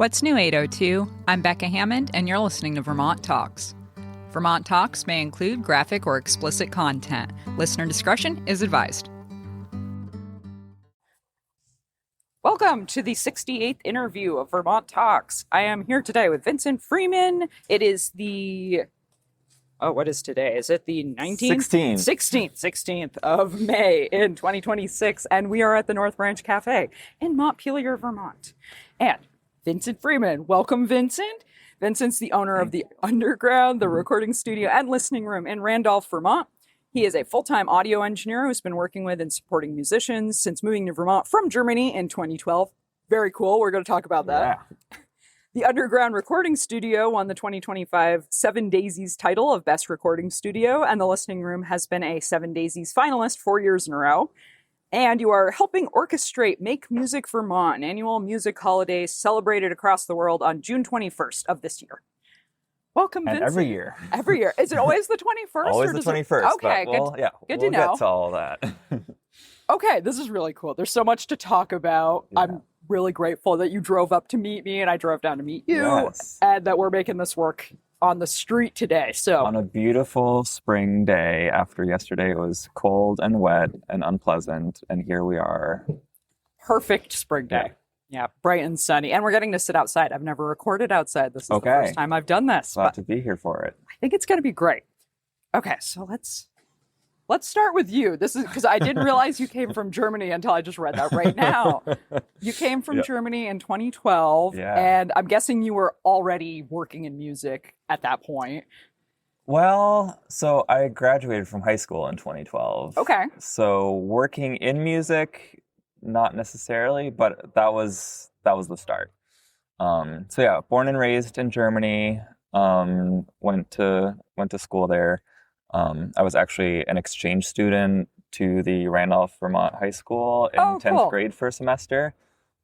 What's New 802? I'm Becca Hammond, and you're listening to Vermont Talks. Vermont Talks may include graphic or explicit content. Listener discretion is advised. Welcome to the 68th interview of Vermont Talks. I am here today with Vincent Freeman. It is the... what is today? Is it the 19th? 16th of May in 2026, and we are at the North Branch Cafe in Montpelier, Vermont. And Vincent Freeman. Welcome, Vincent. Vincent's the owner of the Underground, the recording studio and listening room in Randolph, Vermont. He is a full-time audio engineer who's been working with and supporting musicians since moving to Vermont from Germany in 2012. Very cool. We're going to talk about that. Yeah. The Underground Recording Studio won the 2025 Seven Daisies title of Best Recording Studio, and the Listening Room has been a Seven Daisies finalist 4 years in a row. And you are helping orchestrate Make Music Vermont, an annual music holiday celebrated across the world on June 21st of this year. Welcome, and Vincent. every year. Every year. Is it always the 21st? Always the 21st. Okay, good to know. We'll get to all that. Okay, this is really cool. There's so much to talk about. Yeah. I'm really grateful that you drove up to meet me and I drove down to meet you. Yes. And that we're making this work on the street today. So on a beautiful spring day after yesterday it was cold and wet and unpleasant, and here we are. Perfect spring day. Yeah, bright and sunny. And we're getting to sit outside. I've never recorded outside. This is the first time I've done this. Glad to be here for it. I think it's going to be great. Okay, so let's start with you. This is because I didn't realize you came from Germany until I just read that right now. You came from Germany in 2012, and I'm guessing you were already working in music at that point. Well, so I graduated from high school in 2012. Okay. So working in music, not necessarily, but that was the start. Born and raised in Germany, went to school there. I was actually an exchange student to the Randolph, Vermont High School in 10th grade for a semester.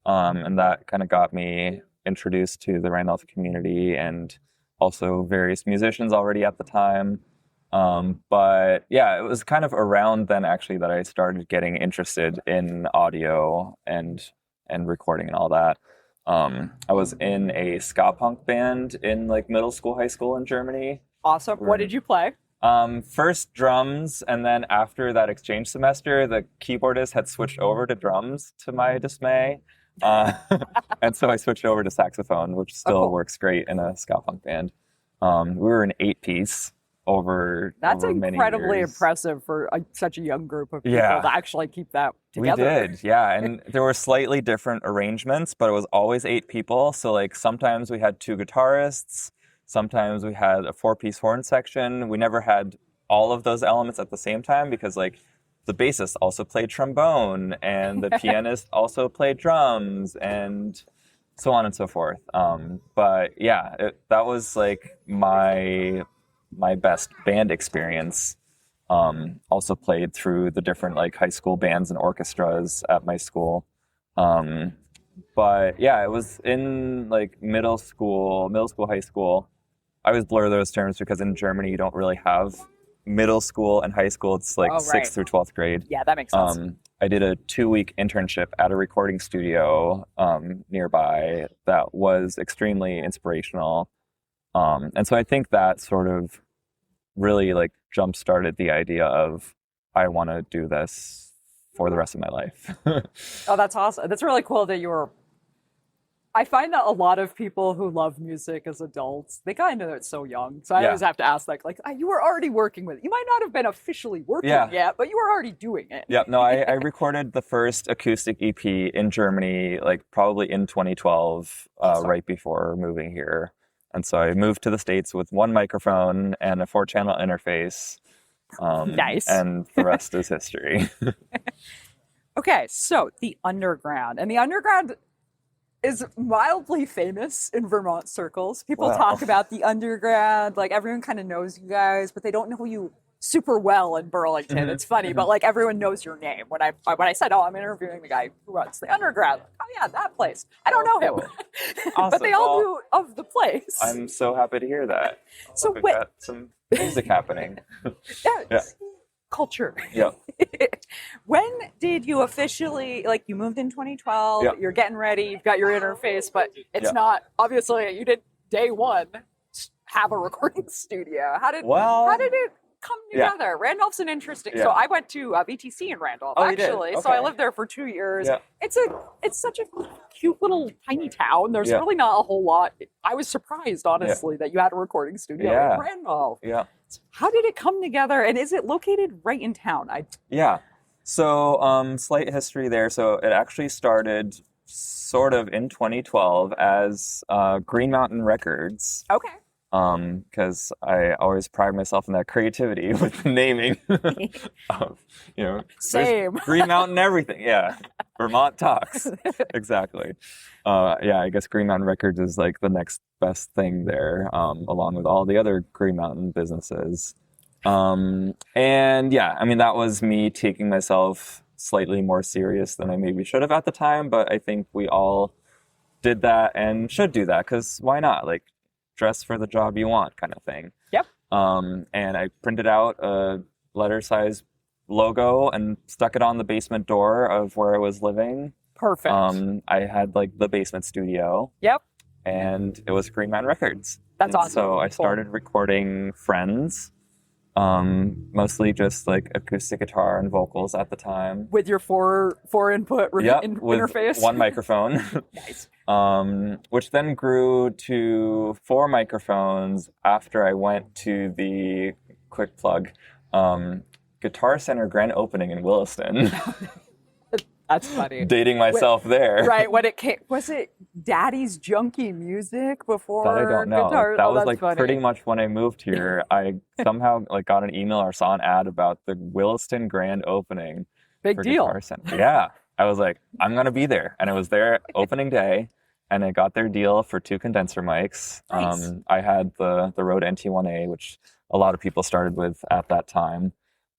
And that kind of got me introduced to the Randolph community and also various musicians already at the time. But it was kind of around then actually that I started getting interested in audio and recording and all that. I was in a ska punk band in like middle school, high school in Germany. Awesome. What did you play? First drums, and then after that exchange semester, the keyboardist had switched over to drums to my dismay. And so I switched over to saxophone, which still works great in a ska punk band. We were an 8-piece over incredibly impressive for such a young group of people to actually keep that together. We did, and there were slightly different arrangements, but it was always 8 people. So like sometimes we had 2 guitarists, sometimes we had a 4-piece horn section. We never had all of those elements at the same time because like the bassist also played trombone and the pianist also played drums and so on and so forth. That was like my best band experience. Also played through the different like high school bands and orchestras at my school. It was in like middle school, high school. I always blur those terms because in Germany you don't really have middle school and high school. It's like 6th through 12th grade. Yeah, that makes sense. I did a 2-week internship at a recording studio nearby that was extremely inspirational. And so I think that sort of really like jump-started the idea of I want to do this for the rest of my life. Oh, that's awesome. That's really cool that you were... I find that a lot of people who love music as adults, they kind of know it's so young. So I always have to ask, like you were already working with it. You might not have been officially working yet, but you were already doing it. Yeah, no, I recorded the first acoustic EP in Germany, like probably in 2012, right before moving here. And so I moved to the States with 1 microphone and a 4-channel interface. Nice. And the rest is history. Okay, so the Underground. And the Underground is mildly famous in Vermont circles. People talk about the Underground, like everyone kind of knows you guys, but they don't know you super well in Burlington. Mm-hmm. It's funny, but like everyone knows your name. When I said, I'm interviewing the guy who runs the Underground, like, oh yeah, that place. I don't know him, awesome. But they all knew of the place. I'm so happy to hear that. So we've got some music happening. Yeah. culture. Yeah. When did you officially, like, you moved in 2012, Yeah. you're getting ready, you've got your interface, but it's Yeah. not, obviously, you did day one have a recording studio. How did it come together? Randolph's an interesting, so I went to VTC in Randolph, actually, so I lived there for 2 years. Yeah. It's such a cute little tiny town. There's really not a whole lot. I was surprised, honestly, that you had a recording studio in Randolph. Yeah. How did it come together, and is it located right in town? Yeah. So, slight history there. So it actually started sort of in 2012 as Green Mountain Records. Okay. Because I always pride myself in that creativity with the naming. Same. Green Mountain everything. Yeah. Vermont Talks. Exactly. I guess Green Mountain Records is like the next best thing there, along with all the other Green Mountain businesses. That was me taking myself slightly more serious than I maybe should have at the time, but I think we all did that and should do that, because why not? Like, dress for the job you want kind of thing. Yep. And I printed out a letter size logo and stuck it on the basement door of where I was living. Perfect. I had like the basement studio. Yep. And it was Freeman Records. That's awesome. So I started recording friends, mostly just like acoustic guitar and vocals at the time. With your four input interface? With one microphone. Nice. Which then grew to 4 microphones after I went to the, quick plug, Guitar Center grand opening in Williston. That's funny. Dating myself there. Right, when it came, was it Daddy's Junkie Music before that I don't know. Guitar? That was like funny. pretty much when I moved here. I somehow like got an email or saw an ad about the Williston grand opening. Big deal. Guitar Center. Yeah. I was like, I'm going to be there. And I was there opening day, and I got their deal for 2 condenser mics. Nice. I had the Rode NT1A, which a lot of people started with at that time.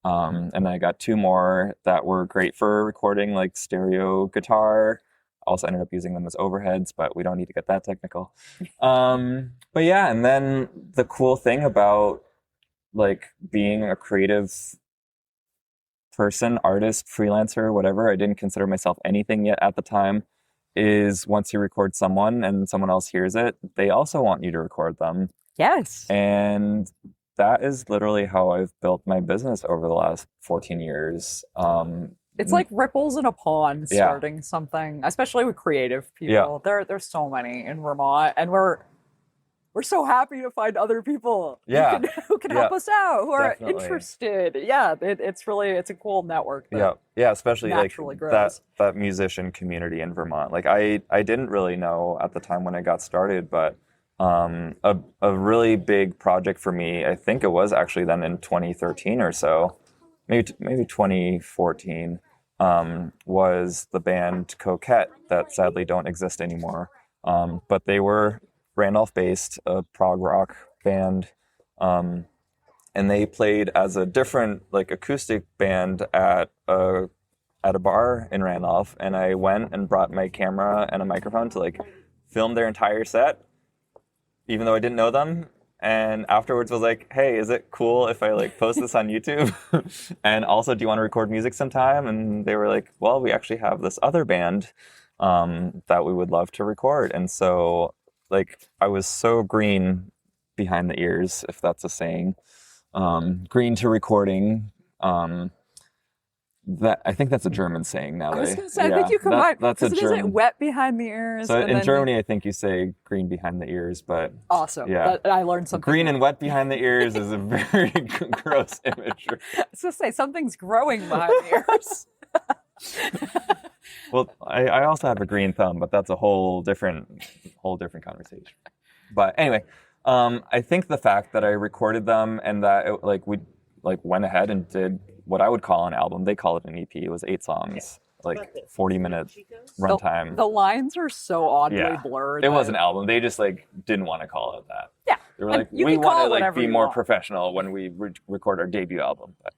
And then I got 2 more that were great for recording like stereo guitar. Also ended up using them as overheads, but we don't need to get that technical. And then the cool thing about like being a creative person, artist, freelancer, whatever, I didn't consider myself anything yet at the time, is once you record someone and someone else hears it, they also want you to record them. Yes. And that is literally how I've built my business over the last 14 years. It's like ripples in a pond starting something, especially with creative people. Yeah. There's so many in Vermont, and we're so happy to find other people who can help us out, who are interested. Yeah, it's a cool network. Especially like that musician community in Vermont. Like I didn't really know at the time when I got started, but a really big project for me, I think it was actually then in 2013 or so, maybe 2014, was the band Coquette that sadly don't exist anymore. But they were Randolph-based, a prog rock band, and they played as a different like acoustic band at a bar in Randolph. And I went and brought my camera and a microphone to like film their entire set, even though I didn't know them. And afterwards was like, hey, is it cool if I like post this on YouTube? And also, do you want to record music sometime? And they were like, well, we actually have this other band that we would love to record. And so like I was so green behind the ears, if that's a saying, green to recording. That I think that's a German saying now. I was going to say, I think you combine, because it isn't wet behind the ears. So in Germany, I think you say green behind the ears, but... Awesome. Yeah. I learned something. Green and wet behind the ears is a very gross imagery. I was going to say, something's growing behind the ears. Well, I also have a green thumb, but that's a whole different conversation. But anyway, I think the fact that I recorded them and that we went ahead and did what I would call an album. They call it an EP. It was 8 songs, like 40-minute runtime. The lines are so oddly blurred. It was an album. They just like didn't want to call it that. Yeah. They were like, we want to like be more professional when we record our debut album. But,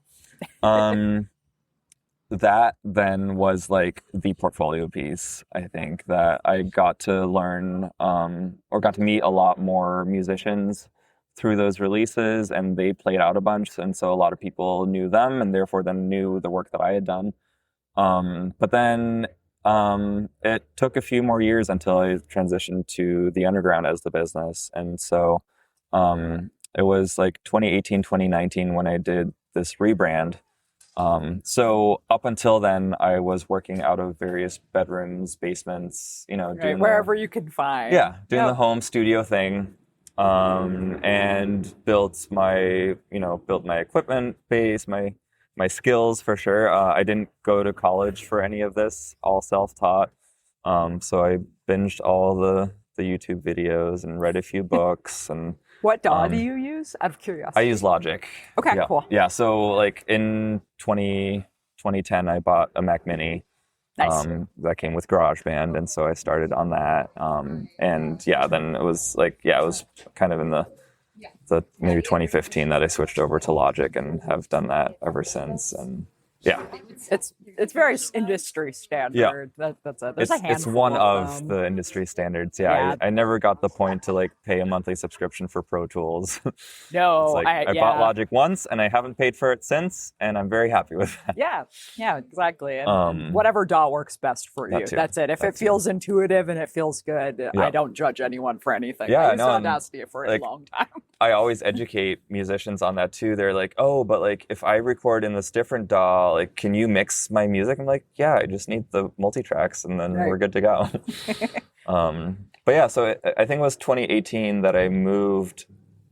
that then was like the portfolio piece, I think, that I got to learn or got to meet a lot more musicians through those releases, and they played out a bunch, and so a lot of people knew them, and therefore then knew the work that I had done. But then it took a few more years until I transitioned to the underground as the business, and so it was like 2018, 2019 when I did this rebrand. So up until then, I was working out of various bedrooms, basements, doing wherever you can find. Yeah, doing the home studio thing, and built my equipment base, my skills for sure. I didn't go to college for any of this, all self-taught. So I binged all the YouTube videos and read a few books and. What DAW do you use? Out of curiosity. I use Logic. Okay, yeah. cool. Yeah, so like in 2010, I bought a Mac Mini. Nice. That came with GarageBand, and so I started on that. And yeah, then it was kind of in the maybe 2015 that I switched over to Logic and have done that ever since. And yeah. It's very industry standard. Yeah. That's it. There's a handful it's one of them. the industry standards. Yeah. I never got the point to like pay a monthly subscription for Pro Tools. No, it's like, I bought Logic once and I haven't paid for it since, and I'm very happy with that. Yeah, exactly. And whatever DAW works best for you. That's it. If it feels intuitive and it feels good, I don't judge anyone for anything. Yeah, I used Audacity for a long time. I always educate musicians on that too. They're like, oh, but like if I record in this different DAW, like can you mix my music? I'm like, yeah, I just need the multi-tracks and then we're good to go. But yeah, so I think it was 2018 that I moved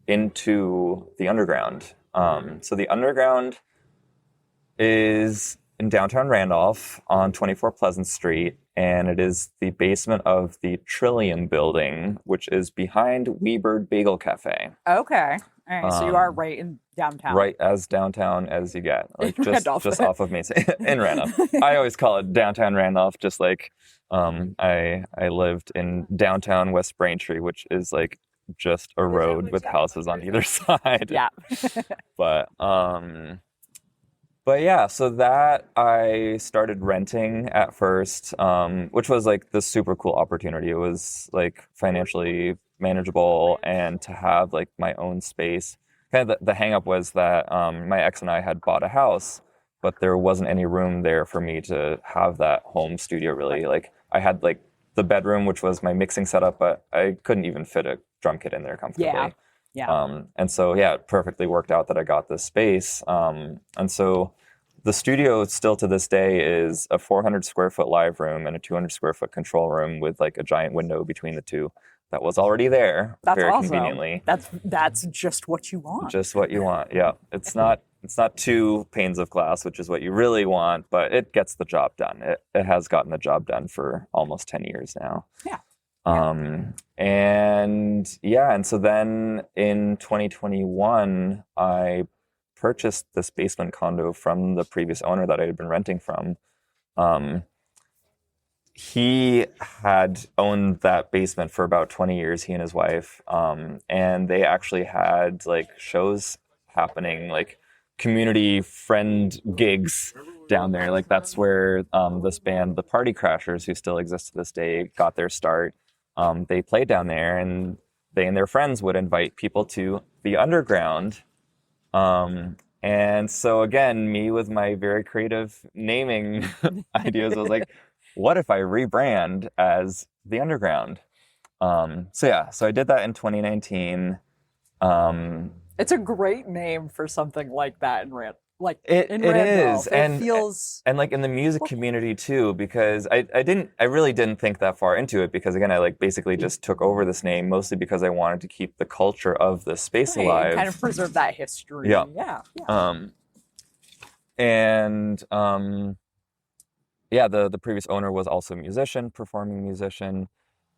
into the underground. So the underground is in downtown Randolph on 24 Pleasant Street, and it is the basement of the Trillium building, which is behind Weebird Bagel Cafe. Okay. All right, so you are right in downtown. Right as downtown as you get, like just off of Mason in Randolph. I always call it downtown Randolph, just like I lived in downtown West Braintree, which is like just a road with houses on either side. Yeah. But yeah, so that I started renting at first, which was like the super cool opportunity. It was like financially manageable, and to have like my own space. Kind of the hang up was that my ex and I had bought a house, but there wasn't any room there for me to have that home studio really. Like I had like the bedroom, which was my mixing setup, but I couldn't even fit a drum kit in there comfortably. Yeah. And so, yeah, it perfectly worked out that I got this space. And so the studio still to this day is a 400 square foot live room and a 200 square foot control room with like a giant window between the two. That was already there. That's very awesome. Conveniently. That's just what you want. Just what you want. Yeah. It's not 2 panes of glass, which is what you really want, but it gets the job done. It has gotten the job done for almost 10 years now. Yeah. And so then in 2021, I purchased this basement condo from the previous owner that I had been renting from. He had owned that basement for about 20 years, he and his wife. And they actually had like shows happening, like community friend gigs down there. Like that's where this band, the Party Crashers, who still exists to this day, got their start. They played down there, and they and their friends would invite people to the underground. And so again, me with my very creative naming ideas, I was like, what if I rebrand as the underground? So I did that in 2019. It's a great name for something like that in Randolph. It is, it feels and like in the music community too, because I really didn't think that far into it, because again, I like basically just took over this name mostly because I wanted to keep the culture of the space alive, kind of preserve that history. Yeah. The previous owner was also a musician, performing musician.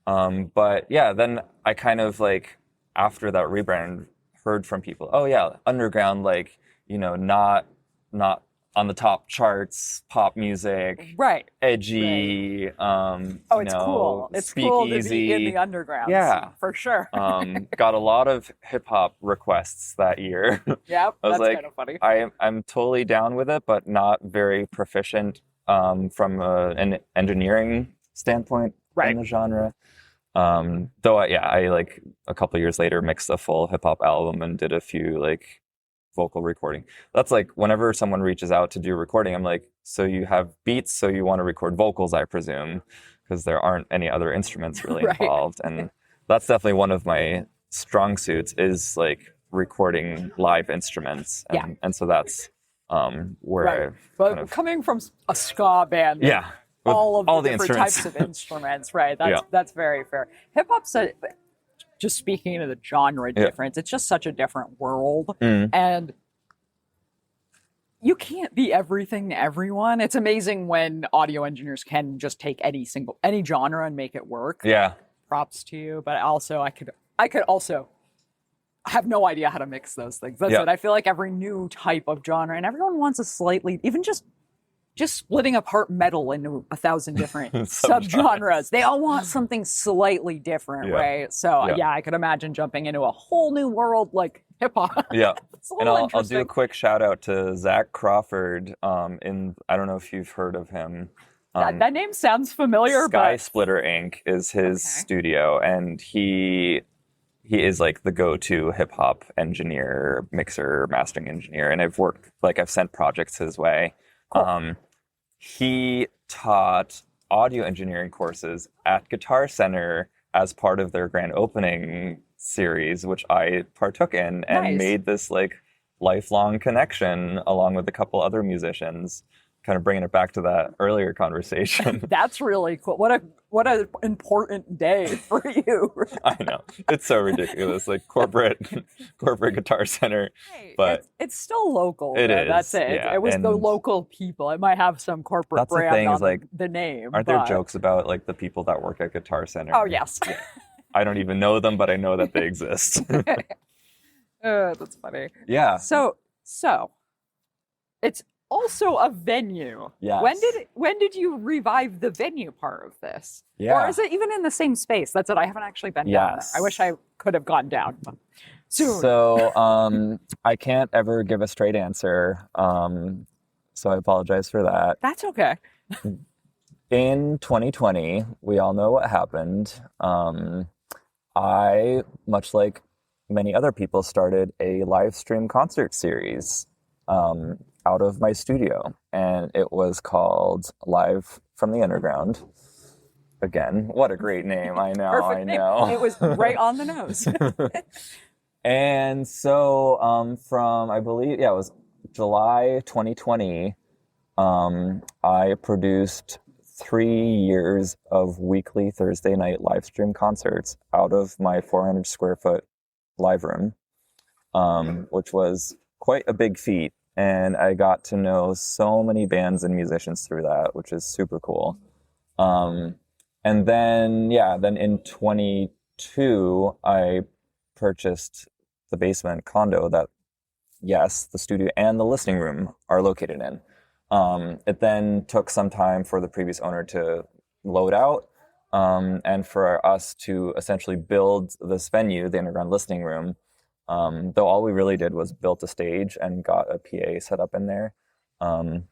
But yeah, then I kind of like after that rebrand heard from people, oh yeah, underground, like, not on the top charts, pop music, right? Edgy. Right. It's cool. It's cool to be in the underground. Yeah, for sure. Got a lot of hip hop requests that year. Yeah, I was that's kind of funny. I'm totally down with it, but not very proficient from an engineering standpoint in the genre. Though, I like a couple years later mixed a full hip hop album and did a few like vocal recording. That's like whenever someone reaches out to do recording, I'm like, so you have beats, so you want to record vocals, I presume, because there aren't any other instruments really Right. involved. And that's definitely one of my strong suits is like recording live instruments. And so that's where Right. I've But kind of, coming from a ska band, yeah, with all of the different instruments. types of instruments, right? That's very fair. Hip hop's just speaking of the genre difference, it's just such a different world, and you can't be everything to everyone. It's amazing when audio engineers can just take any genre and make it work. Yeah. Props to you, but also I could also have no idea how to mix those things. That's it. I feel like every new type of genre, and everyone wants a slightly, even just splitting apart metal into 1,000 different subgenres. They all want something slightly different, right? So I could imagine jumping into a whole new world like hip hop. Yeah. And I'll do a quick shout out to Zach Crawford. I don't know if you've heard of him. That name sounds familiar. Sky Splitter Inc. is his studio, and he is like the go-to hip hop engineer, mixer, mastering engineer, and I've sent projects his way. Cool. He taught audio engineering courses at Guitar Center as part of their grand opening series, which I partook in and made this like lifelong connection along with a couple other musicians, kind of bringing it back to that earlier conversation. That's really cool. What an important day for you. I know. It's so ridiculous. Like corporate Guitar Center. Hey, but it's still local. It is. That's it. Yeah. It was the local people. It might have some corporate brand on the name. Aren't there jokes about like the people that work at Guitar Center? Oh, yes. Yeah. I don't even know them, but I know that they exist. That's funny. Yeah. So it's also a venue. Yes. When did you revive the venue part of this? Yeah. Or is it even in the same space? That's it. I haven't actually been down there. I wish I could have gone down soon. So I can't ever give a straight answer. So I apologize for that. That's okay. In 2020, we all know what happened. I, much like many other people, started a live stream concert series out of my studio, and it was called Live from the Underground. Again, what a great name. I know. Perfect name. It was right on the nose. And so from, I believe, it was July 2020, I produced 3 years of weekly Thursday night live stream concerts out of my 400 square foot live room, which was quite a big feat. And I got to know so many bands and musicians through that, which is super cool. And then in 22, I purchased the basement condo that, the studio and the listening room are located in. It then took some time for the previous owner to load out, and for us to essentially build this venue, the Underground Listening Room, though all we really did was built a stage and got a PA set up in there. And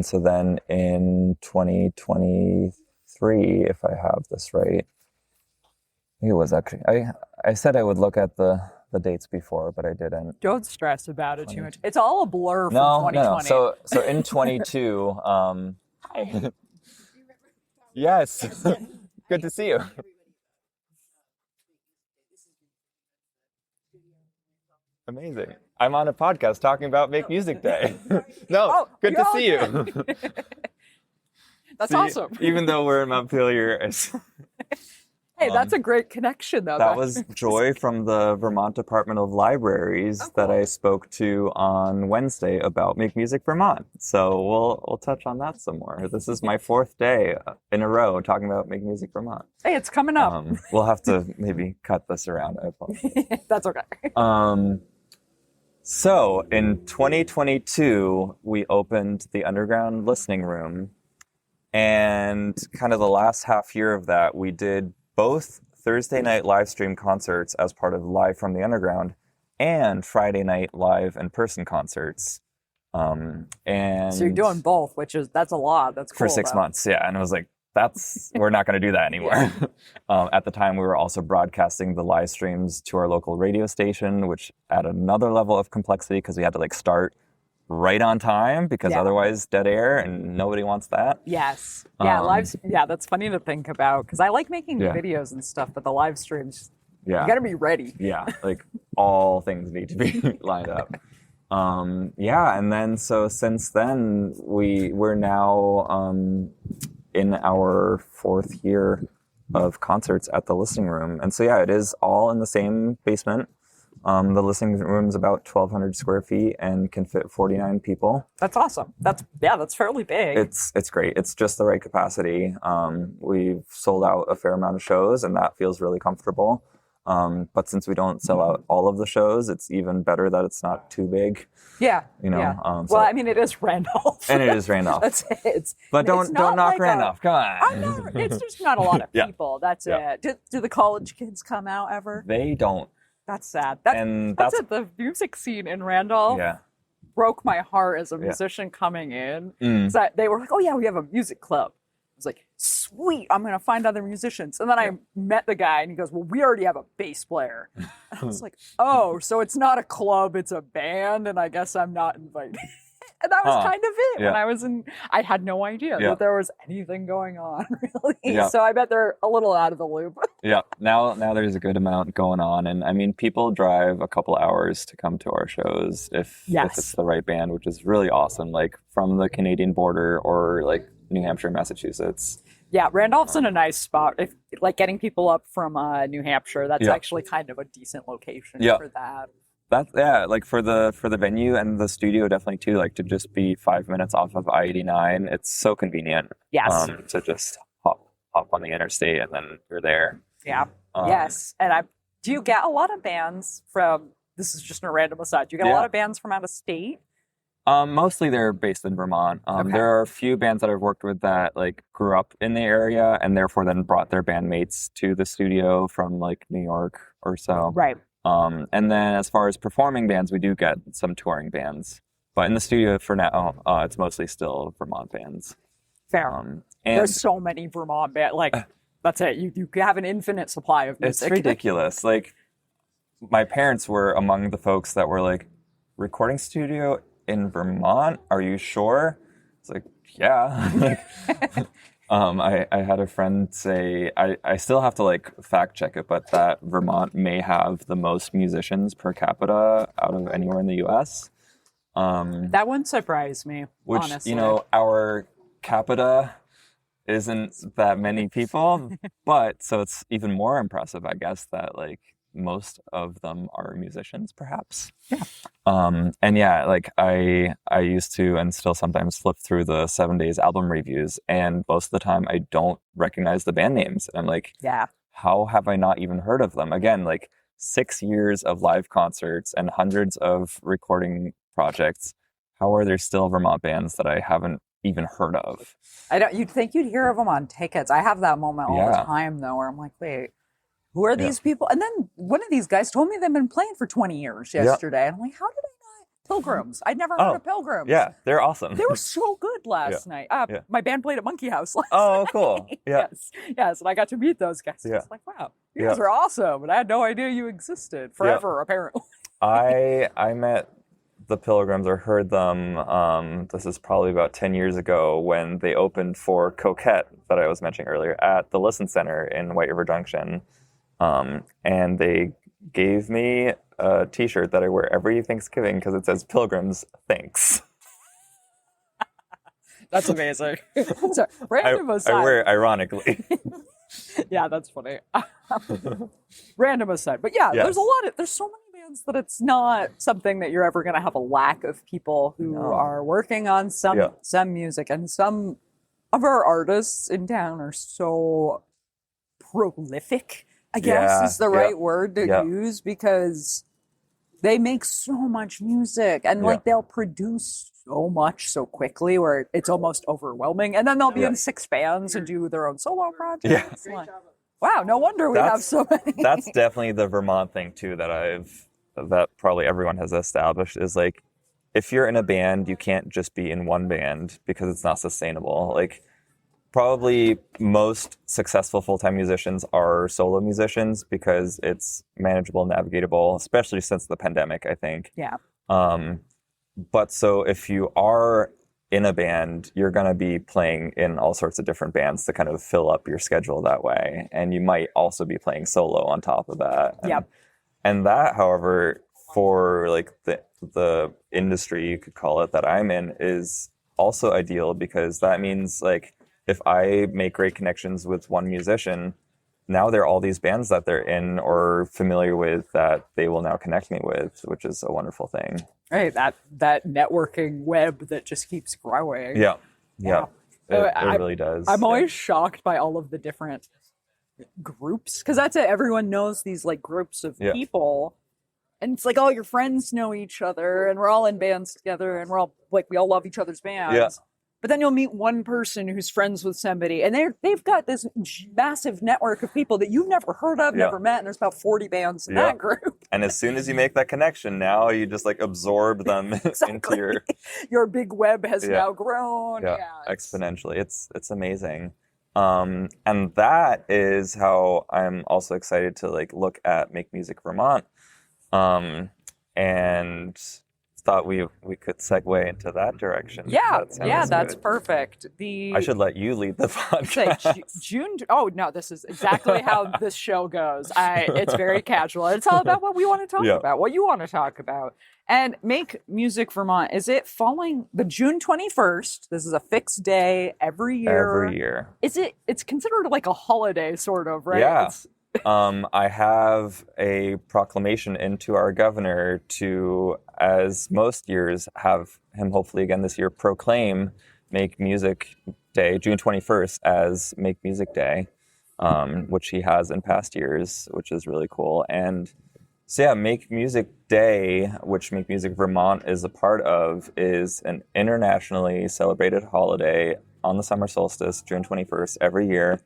so then in 2023, if I have this right, it was actually, I said I would look at the dates before, but I didn't. Don't stress about it too much. It's all a blur from 2020. No. So in 22, yes, good to see you. Amazing. I'm on a podcast talking about Make Music Day. Good to see you. That's awesome. Even though we're in Montpelier. Hey, that's a great connection, though. That was Joy from the Vermont Department of Libraries that I spoke to on Wednesday about Make Music Vermont. So we'll touch on that some more. This is my 4th day in a row talking about Make Music Vermont. Hey, it's coming up. We'll have to maybe cut this around. I apologize. That's okay. So in 2022, we opened the Underground Listening Room, and kind of the last half year of that, we did both Thursday night live stream concerts as part of Live from the Underground and Friday night live in-person concerts. And so you're doing both, that's a lot. That's cool. For 6 months, yeah. And it was like we're not going to do that anymore. At the time, we were also broadcasting the live streams to our local radio station, which added another level of complexity because we had to like start right on time because otherwise dead air and nobody wants that. Yes. Yeah, that's funny to think about because I like making videos and stuff, but the live streams, you got to be ready. Yeah, like all things need to be lined up. And then so since then, we're now in our 4th year of concerts at the listening room. And so, it is all in the same basement. The listening room is about 1,200 square feet and can fit 49 people. That's awesome. That's fairly big. It's great. It's just the right capacity. We've sold out a fair amount of shows, and that feels really comfortable. But since we don't sell out all of the shows, it's even better that it's not too big. Yeah. So, I mean, it is Randolph. And it is Randolph. That's it. But don't knock Randolph. Come on. It's just not a lot of people. That's it. Do the college kids come out ever? They don't. That's sad. That's it. The music scene in Randolph broke my heart as a musician coming in. So they were like, oh, yeah, we have a music club. I was like, sweet, I'm going to find other musicians. And then I met the guy and he goes, well, we already have a bass player. And I was like, oh, so it's not a club, it's a band, and I guess I'm not invited. And that was kind of it. When I had no idea that there was anything going on, really. Yeah. So I bet they're a little out of the loop. Now there's a good amount going on. And I mean, people drive a couple hours to come to our shows if it's the right band, which is really awesome. Like from the Canadian border or like New Hampshire, Massachusetts. Yeah, Randolph's in a nice spot. If like getting people up from New Hampshire, that's actually kind of a decent location for that. Like for the venue and the studio definitely too, like to just be 5 minutes off of I-89. It's so convenient. Yes. To just hop on the interstate and then you're there. Yeah. Yes. And do you get a lot of bands from, this is just a random aside, do you get a lot of bands from out of state? Mostly they're based in Vermont. There are a few bands that I've worked with that like grew up in the area and therefore then brought their bandmates to the studio from like New York or so. Right. And then as far as performing bands, we do get some touring bands. But in the studio for now, it's mostly still Vermont bands. Fair. And there's so many Vermont bands. Like, that's it. You have an infinite supply of music. It's ridiculous. Like, my parents were among the folks that were like, recording studio in Vermont? Are you sure? It's like, yeah. I had a friend say, I still have to like fact check it, but that Vermont may have the most musicians per capita out of anywhere in the U.S. That wouldn't surprise me, which, honestly. Our capita isn't that many people, but so it's even more impressive, I guess, that like most of them are musicians, perhaps. Yeah. Like I used to and still sometimes flip through the 7 Days album reviews, and most of the time I don't recognize the band names. And I'm like, how have I not even heard of them? Again, like 6 years of live concerts and hundreds of recording projects. How are there still Vermont bands that I haven't even heard of? You'd think you'd hear of them on tickets. I have that moment all the time though, where I'm like, wait, who are these people? And then one of these guys told me they've been playing for 20 years yesterday. And I'm like, how did I not? Pilgrims. I'd never heard of Pilgrims. Yeah, they're awesome. They were so good last night. My band played at Monkey House last night. Cool. Yeah. Yes, and I got to meet those guys. I was like, wow, you guys are awesome. And I had no idea you existed forever, apparently. I met the Pilgrims or heard them, this is probably about 10 years ago when they opened for Coquette that I was mentioning earlier at the Listen Center in White River Junction. And they gave me a t-shirt that I wear every Thanksgiving because it says Pilgrims, thanks. That's amazing. So, random aside. I wear it ironically. Yeah, that's funny. Random aside. But there's so many bands that it's not something that you're ever going to have a lack of people who are working on some music. And some of our artists in town are so prolific, I guess is the right word to use, because they make so much music and like they'll produce so much so quickly where it's almost overwhelming. And then they'll be in 6 bands and do their own solo projects. Like, wow, no wonder we have so many. That's definitely the Vermont thing too that probably everyone has established is like, if you're in a band, you can't just be in one band because it's not sustainable. Like, probably most successful full-time musicians are solo musicians because it's manageable, navigatable, especially since the pandemic, I think. Yeah. But so if you are in a band, you're going to be playing in all sorts of different bands to kind of fill up your schedule that way. And you might also be playing solo on top of that. Yep. And that, however, for like the industry, you could call it, that I'm in, is also ideal, because that means like if I make great connections with one musician, now there are all these bands that they're in or familiar with that they will now connect me with, which is a wonderful thing. Right, that networking web that just keeps growing. Yeah. It really does. I'm always shocked by all of the different groups, because that's it. Everyone knows these like groups of people, and it's like all your friends know each other, and we're all in bands together, and we're all like, we all love each other's bands. Yeah. But then you'll meet one person who's friends with somebody, and they've got this massive network of people that you've never heard of, never met, and there's about 40 bands in that group. And as soon as you make that connection, now you just like absorb them into your big web has now grown. Yeah, exponentially. It's amazing. And that is how I'm also excited to like look at Make Music Vermont. And thought we could segue into that direction. That's perfect. I should let you lead the podcast. June. Oh no, this is exactly how this show goes. It's very casual. It's all about what we want to talk about, what you want to talk about. And Make Music Vermont, is it falling the June 21st? This is a fixed day every year. Every year. It's considered like a holiday, sort of, right? Yeah. I have a proclamation into our governor to, as most years, have him hopefully again this year proclaim Make Music Day, June 21st, as Make Music Day, which he has in past years, which is really cool. And so Make Music Day, which Make Music Vermont is a part of, is an internationally celebrated holiday on the summer solstice, June 21st, every year.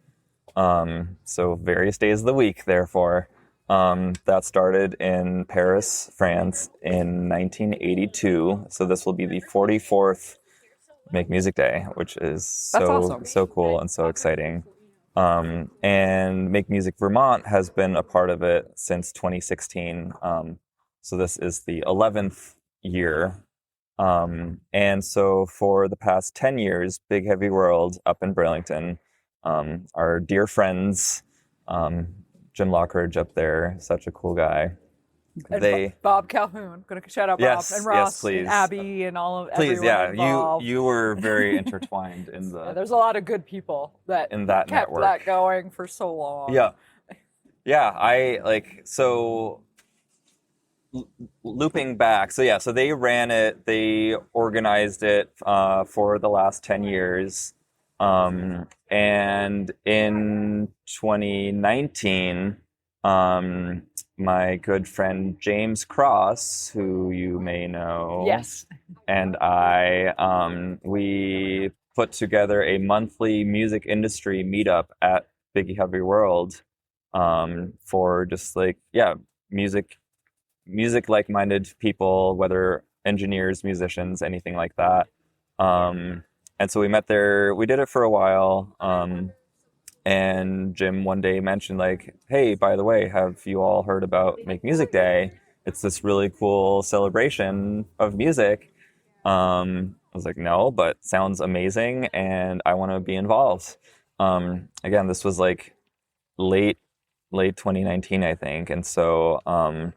So various days of the week, therefore. That started in Paris, France in 1982. So this will be the 44th Make Music Day, which is so cool and so exciting. And Make Music Vermont has been a part of it since 2016. So this is the 11th year. And so for the past 10 years, Big Heavy World up in Burlington, our dear friends, Jim Lockridge up there, such a cool guy. And Bob Calhoun, going to shout out Bob and Ross and Abby and all of everyone involved. You were very intertwined in the. There's a lot of good people that kept network. That going for so long. Looping back, so they ran it, they organized it for the last 10 years. And in 2019, my good friend James Cross, who you may know, and I, we put together a monthly music industry meetup at Big Heavy World, for just music like-minded people, whether engineers, musicians, anything like that. And so we met there, we did it for a while, and Jim one day mentioned like, hey, by the way, have you all heard about Make Music Day? It's this really cool celebration of music. I was like, no, but sounds amazing, and I want to be involved. Again, this was like late 2019, I think, and so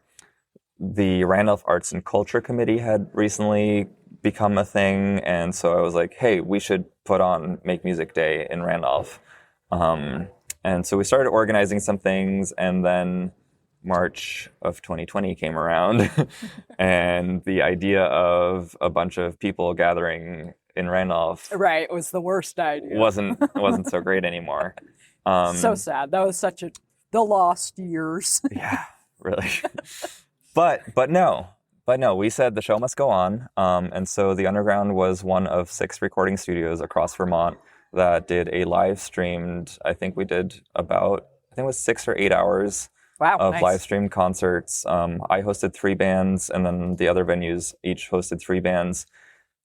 the Randolph Arts and Culture Committee had recently become a thing, and so I was like, hey, we should put on Make Music Day in Randolph. And so we started organizing some things, and then March of 2020 came around, and the idea of a bunch of people gathering in Randolph was the worst idea. wasn't so great anymore. So sad. That was the lost years. Yeah, really. But no, we said the show must go on. And so the Underground was one of 6 recording studios across Vermont that did a live streamed, I think it was 6 or 8 hours of live streamed concerts. I hosted 3 bands, and then the other venues each hosted 3 bands.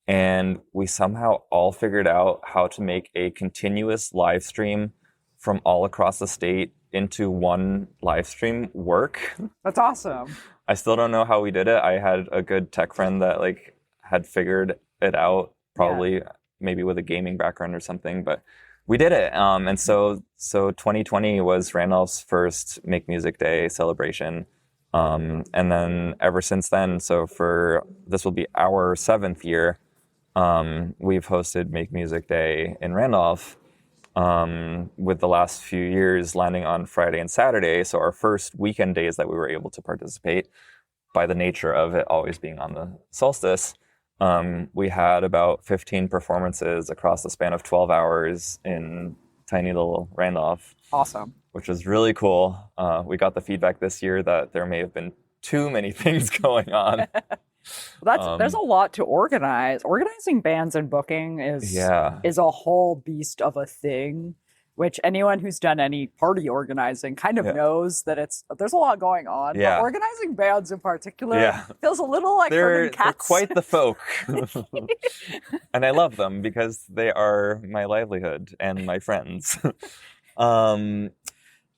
And we somehow all figured out how to make a continuous live stream from all across the state into one live stream work. That's awesome. I still don't know how we did it. I had a good tech friend that like had figured it out, probably maybe with a gaming background or something, but we did it. And so 2020 was Randolph's first Make Music Day celebration. And then ever since then, so this will be our 7th year, we've hosted Make Music Day in Randolph, with the last few years landing on Friday and Saturday. So our first weekend days that we were able to participate, by the nature of it always being on the solstice, we had about 15 performances across the span of 12 hours in tiny little Randolph. Awesome. Which was really cool. We got the feedback this year that there may have been too many things going on. There's a lot to organize. Organizing bands and booking is a whole beast of a thing, which anyone who's done any party organizing kind of knows that there's a lot going on. Yeah. But organizing bands in particular feels a little like herding cats. They're quite the folk. And I love them because they are my livelihood and my friends.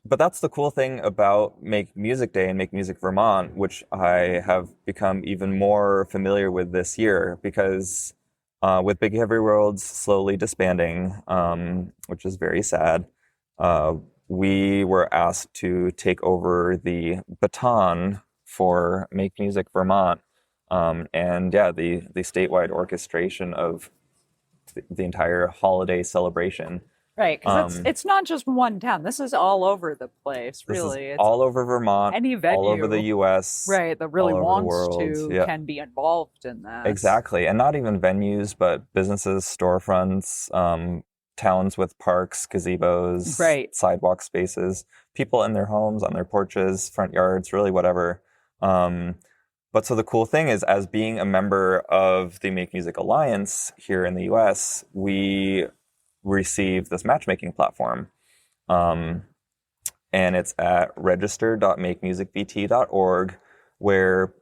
But that's the cool thing about Make Music Day and Make Music Vermont, which I have become even more familiar with this year, because with Big Heavy Worlds slowly disbanding, which is very sad, we were asked to take over the baton for Make Music Vermont, and the statewide orchestration of the entire holiday celebration. Right, because it's not just one town. This is all over the place, really. It's all over Vermont, any venue, all over the U.S. Right, that really wants to can be involved in that. Exactly, and not even venues, but businesses, storefronts, towns with parks, gazebos, sidewalk spaces, people in their homes, on their porches, front yards, really whatever. But so the cool thing is, as being a member of the Make Music Alliance here in the U.S., we receive this matchmaking platform, and it's at register.makemusicvt.org, where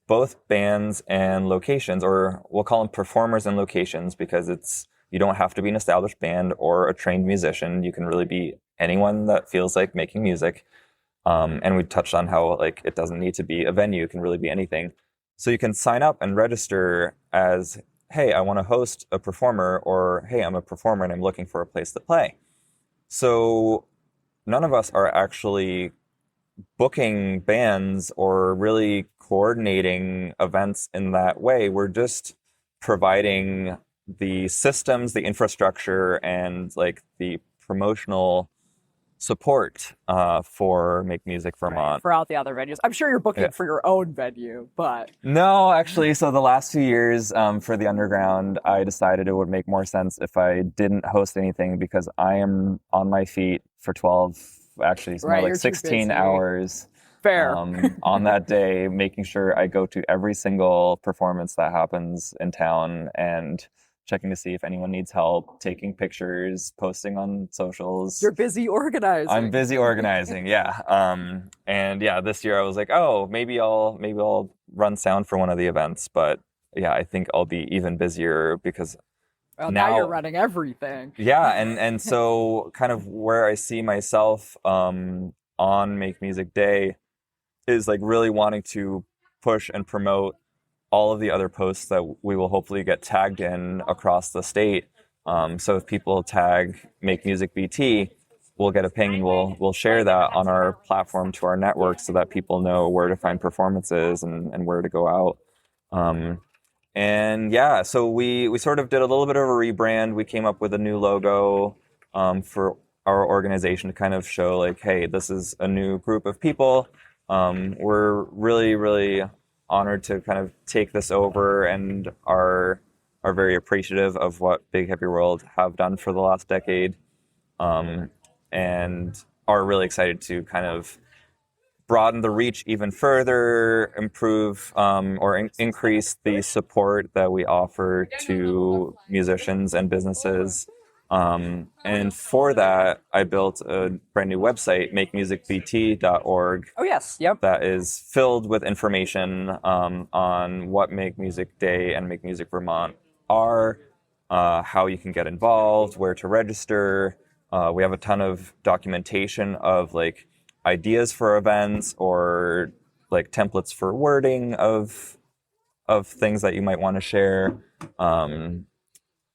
both bands and locations, or we'll call them performers and locations, because you don't have to be an established band or a trained musician. You can really be anyone that feels like making music. And we touched on how it doesn't need to be a venue; it can really be anything. So you can sign up and register as, hey, I want to host a performer, or hey, I'm a performer and I'm looking for a place to play. So none of us are actually booking bands or really coordinating events in that way. We're just providing the systems, the infrastructure, and the promotional support for Make Music Vermont. For all the other venues. I'm sure you're booking for your own venue, but... No, actually, so the last 2 years for the Underground, I decided it would make more sense if I didn't host anything, because I am on my feet for 16 hours. Fair. On that day, making sure I go to every single performance that happens in town and checking to see if anyone needs help, taking pictures, posting on socials. You're busy organizing. I'm busy organizing, yeah. And this year I was like, maybe I'll run sound for one of the events, but I think I'll be even busier because now you're running everything. Yeah, and so kind of where I see myself on Make Music Day is really wanting to push and promote all of the other posts that we will hopefully get tagged in across the state. So if people tag Make Music VT, we'll get a ping and we'll share that on our platform to our network so that people know where to find performances and where to go out. So we sort of did a little bit of a rebrand. We came up with a new logo for our organization to kind of show hey, this is a new group of people. We're really, really honored to kind of take this over and are very appreciative of what Big Heavy World have done for the last decade, and are really excited to kind of broaden the reach even further, improve or increase the support that we offer to musicians and businesses. And for that, I built a brand new website, makemusicvt.org. Oh, yes. Yep. That is filled with information on what Make Music Day and Make Music Vermont are, how you can get involved, where to register. We have a ton of documentation of like ideas for events or like templates for wording of things that you might want to share.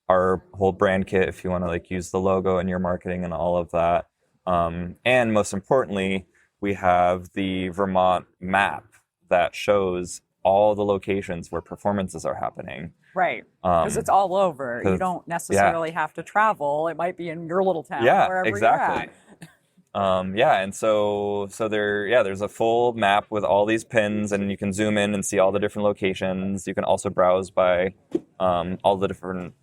Our whole brand kit, if you want to like use the logo in your marketing and all of that. And most importantly, we have the Vermont map that shows all the locations where performances are happening. Right, because it's all over. You don't necessarily have to travel. It might be in your little town, wherever exactly. you're at. And so there's a full map with all these pins, and you can zoom in and see all the different locations. You can also browse by all the different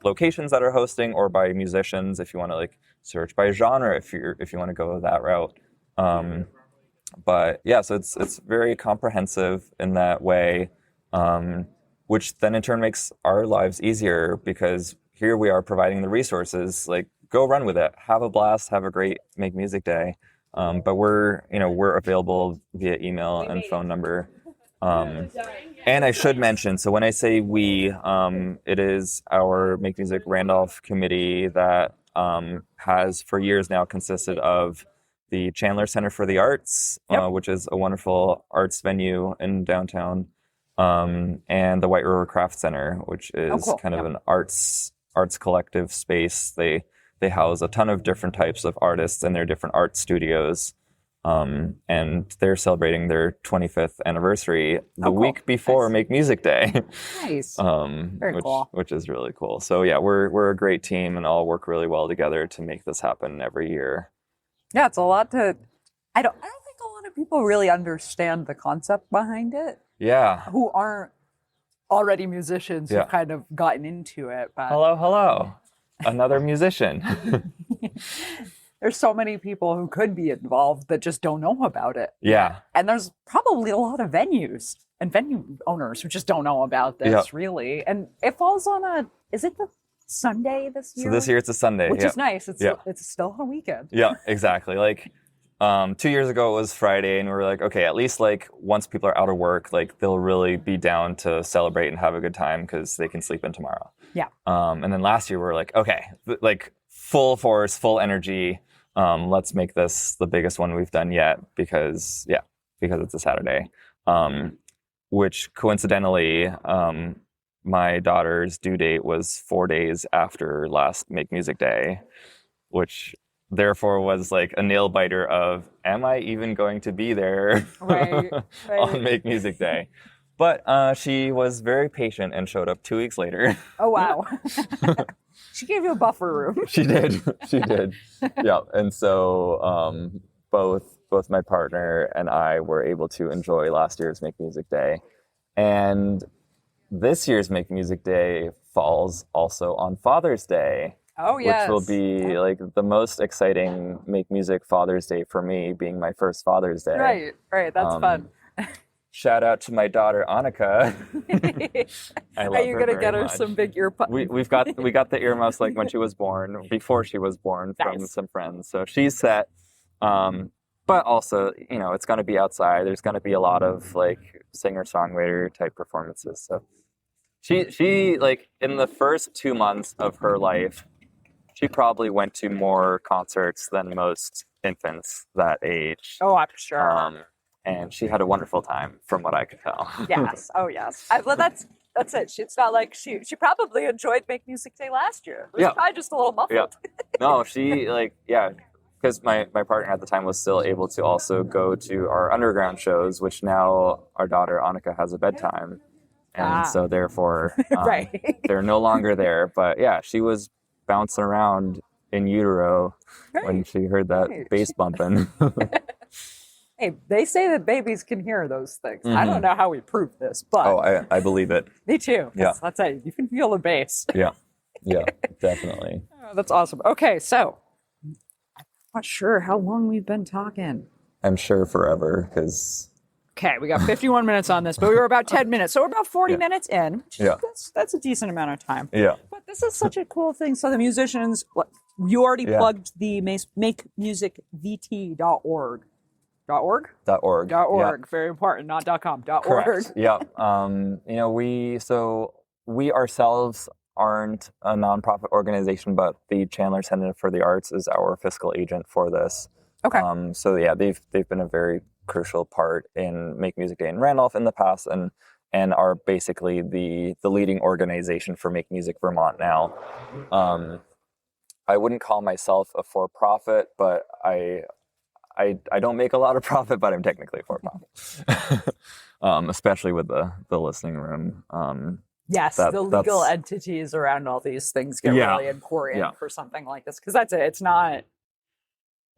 locations that are hosting, or by musicians if you want to like search by genre if you want to go that route. But yeah, so it's very comprehensive in that way, which then in turn makes our lives easier, because here we are providing the resources. Like, go run with it, have a blast, have a great Make Music Day. But we're available via email and phone number. And I should mention, so when I say we, it is our Make Music Randolph committee that has for years now consisted of the Chandler Center for the Arts, which is a wonderful arts venue in downtown, and the White River Craft Center, which is kind of an arts collective space. They house a ton of different types of artists in their different art studios. And they're celebrating their 25th anniversary the week before Make Music Day. Nice. Very cool. Which is really cool. So yeah, we're a great team and all work really well together to make this happen every year. Yeah, it's a lot to. I don't think a lot of people really understand the concept behind it. Yeah. Who aren't already musicians who've kind of gotten into it. But hello, another musician. There's so many people who could be involved that just don't know about it. Yeah. And there's probably a lot of venues and venue owners who just don't know about this, really. And it falls on is it the Sunday this year? So this year it's a Sunday. Which is nice. It's still a weekend. Yeah, exactly. Like 2 years ago it was Friday, and we were like, okay, at least like once people are out of work, like they'll really be down to celebrate and have a good time because they can sleep in tomorrow. Yeah. And then last year we were like, okay, like full force, full energy. Let's make this the biggest one we've done yet because it's a Saturday. Which coincidentally, my daughter's due date was 4 days after last Make Music Day, which therefore was like a nail biter of, am I even going to be there on Make Music Day? But she was very patient and showed up 2 weeks later. Oh, wow. She gave you a buffer room. She did. Yeah. And so both my partner and I were able to enjoy last year's Make Music Day. And this year's Make Music Day falls also on Father's Day. Oh, yes. Which will be like the most exciting Make Music Father's Day for me, being my first Father's Day. Right. That's fun. Shout out to my daughter Annika. Are you gonna get her some big earmuffs? We got the earmuffs like when she was born, before she was born, from some friends. So she's set. But also, it's gonna be outside. There's gonna be a lot of like singer-songwriter type performances. So she like in the first 2 months of her life, she probably went to more concerts than most infants that age. Oh, I'm sure. And she had a wonderful time, from what I could tell. Yes. Oh, yes. Well, that's it. It's not like she probably enjoyed Make Music Day last year. It was probably just a little muffled. Yeah. No, she because my partner at the time was still able to also go to our underground shows, which now our daughter Annika has a bedtime. And so therefore, they're no longer there. But yeah, she was bouncing around in utero when she heard that bass bumping. Hey, they say that babies can hear those things. Mm-hmm. I don't know how we prove this, but... Oh, I believe it. Me too. Yeah. That's it. You can feel the bass. Yeah, definitely. Oh, that's awesome. Okay, so I'm not sure how long we've been talking. I'm sure forever, because... Okay, we got 51 minutes on this, but we were about 10 minutes. So we're about 40 minutes in. Yeah. That's a decent amount of time. Yeah. But this is such a cool thing. So the musicians... You already plugged the makemusicvt.org. .org? .org. .org. Very important. Not .com. .org. Correct. Yeah. we ourselves aren't a nonprofit organization, but the Chandler Center for the Arts is our fiscal agent for this. Okay. So yeah, they've been a very crucial part in Make Music Day in Randolph in the past, and are basically the leading organization for Make Music Vermont now. I wouldn't call myself a for-profit, but I don't make a lot of profit, but I'm technically for-profit, especially with the listening room. Yes, the legal entities around all these things get really important for something like this, because that's it. It's not.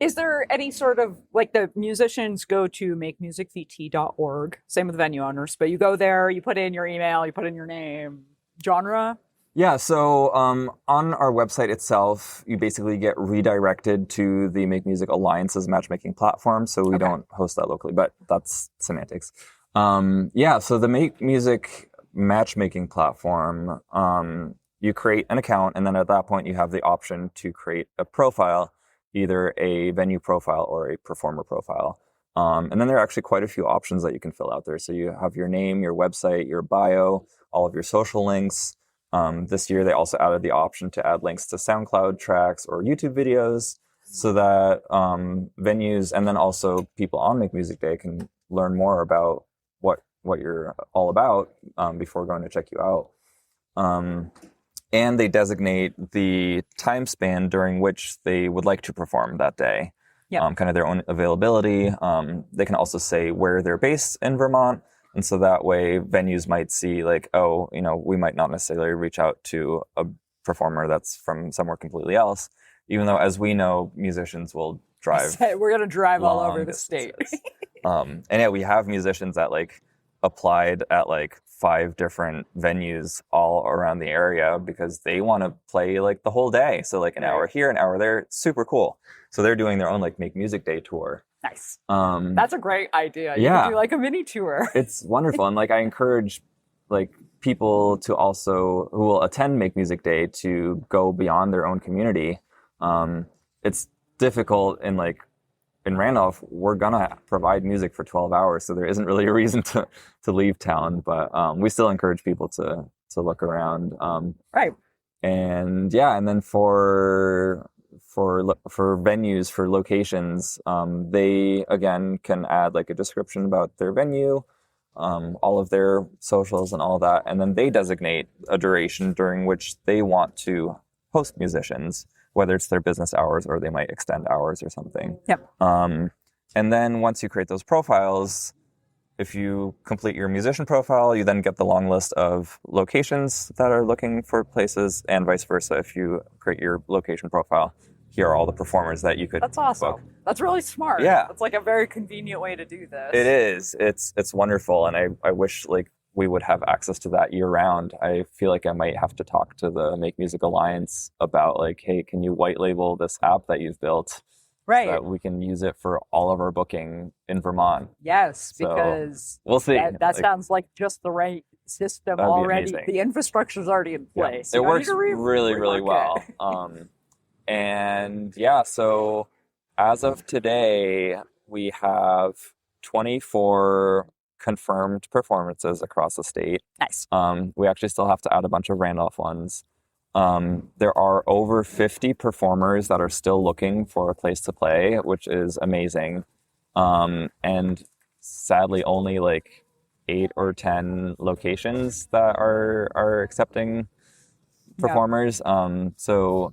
Is there any sort of, like, the musicians go to makemusicvt.org, same with the venue owners, but you go there, you put in your email, you put in your name, genre? Yeah, so on our website itself, you basically get redirected to the Make Music Alliance's matchmaking platform, so we don't host that locally, but that's semantics. So the Make Music matchmaking platform, you create an account, and then at that point you have the option to create a profile, either a venue profile or a performer profile. And then there are actually quite a few options that you can fill out there. So you have your name, your website, your bio, all of your social links. This year they also added the option to add links to SoundCloud tracks or YouTube videos, so that venues and then also people on Make Music Day can learn more about what you're all about before going to check you out. And they designate the time span during which they would like to perform that day, kind of their own availability. They can also say where they're based in Vermont. And so that way venues might see, like, oh, we might not necessarily reach out to a performer that's from somewhere completely else, even though, as we know, musicians will drive. We're going to drive all over the state. And yeah, we have musicians that applied at 5 different venues all around the area because they want to play the whole day. So an hour here, an hour there. It's super cool. So they're doing their own Make Music Day tour. Nice. That's a great idea. You can do a mini tour. It's wonderful. And I encourage people to also, who will attend Make Music Day, to go beyond their own community. It's difficult in Randolph. We're gonna provide music for 12 hours, so there isn't really a reason to leave town. But we still encourage people to look around. Right. And and then for venues, for locations, they again can add a description about their venue, all of their socials and all that, and then they designate a duration during which they want to host musicians, whether it's their business hours or they might extend hours or something. Yep. And then once you create those profiles, if you complete your musician profile, you then get the long list of locations that are looking for places, and vice versa. If you create your location profile, here are all the performers that you could That's awesome. book. That's really smart. Yeah. It's a very convenient way to do this. It is. It's wonderful, and I wish we would have access to that year round. I feel I might have to talk to the Make Music Alliance about hey, can you white label this app that you've built? Right. So that we can use it for all of our booking in Vermont. Yes, So, because we'll see. That sounds like just the right system already. Amazing. The infrastructure's already in place. It works really, really well. So as of today, we have 24 confirmed performances across the state. Nice. We actually still have to add a bunch of Randolph ones. There are over 50 performers that are still looking for a place to play, which is amazing. And sadly, only 8 or 10 locations that are accepting performers. So,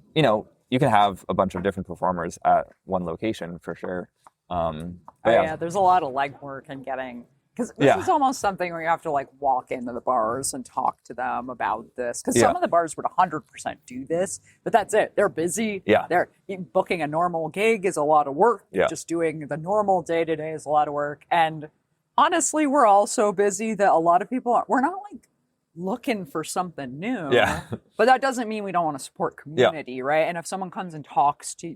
you can have a bunch of different performers at one location for sure. There's a lot of legwork in getting, because this is almost something where you have to walk into the bars and talk to them about this. Because some of the bars would 100% do this, but that's it. They're busy. Yeah. They're booking a normal gig is a lot of work. Yeah. Just doing the normal day-to-day is a lot of work. And honestly, we're all so busy that a lot of people we're not looking for something new. Yeah. But that doesn't mean we don't want to support community, right? And if someone comes and talks to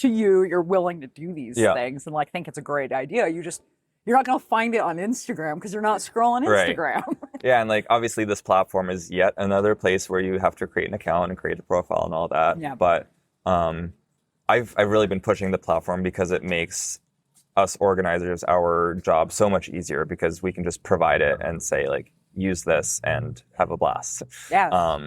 you, you're willing to do these things and think it's a great idea. You're not going to find it on Instagram because you're not scrolling Instagram. Right. Yeah, and obviously this platform is yet another place where you have to create an account and create a profile and all that. Yeah. But I've really been pushing the platform because it makes us organizers our job so much easier, because we can just provide it and say use this and have a blast. Yeah.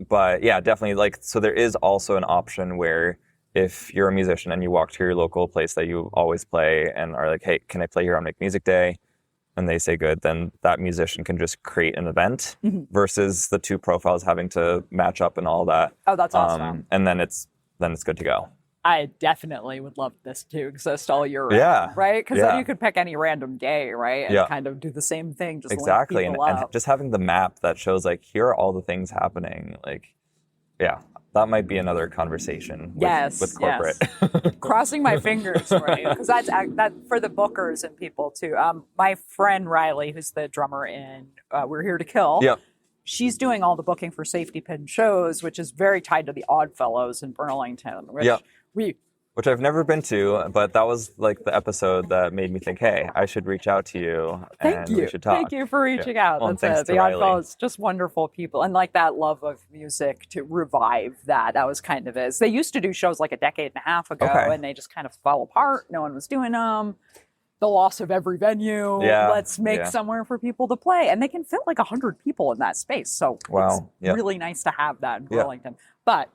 But yeah, definitely like, so there is also an option where if you're a musician and you walk to your local place that you always play and are like, hey, can I play here on Make Music Day? And they say good, then that musician can just create an event versus the two profiles having to match up and all that. Oh, that's awesome. And then it's good to go. I definitely would love this to exist all year round, Yeah. right? Because then you could pick any random day, right? And kind of do the same thing, just exactly. link people and up. just having the map that shows like, here are all the things happening. Like, yeah, that might be another conversation with corporate. Yes. Crossing my fingers for you, because that's that for the bookers and people too. My friend Riley, who's the drummer in We're Here to Kill. Yep. She's doing all the booking for Safety Pin shows, which is very tied to the Oddfellows in Burlington, which I've never been to, but that was like the episode that made me think, hey, I should reach out to you and we should talk. Thank you for reaching out. Well, That's it. The Oddfellows, just wonderful people. And like that love of music to revive that. That was kind of it. They used to do shows like a decade and a half ago and they just kind of fell apart. No one was doing them. The loss of every venue. Let's make somewhere for people to play. And they can fit like 100 people in that space. So it's really nice to have that in Burlington. But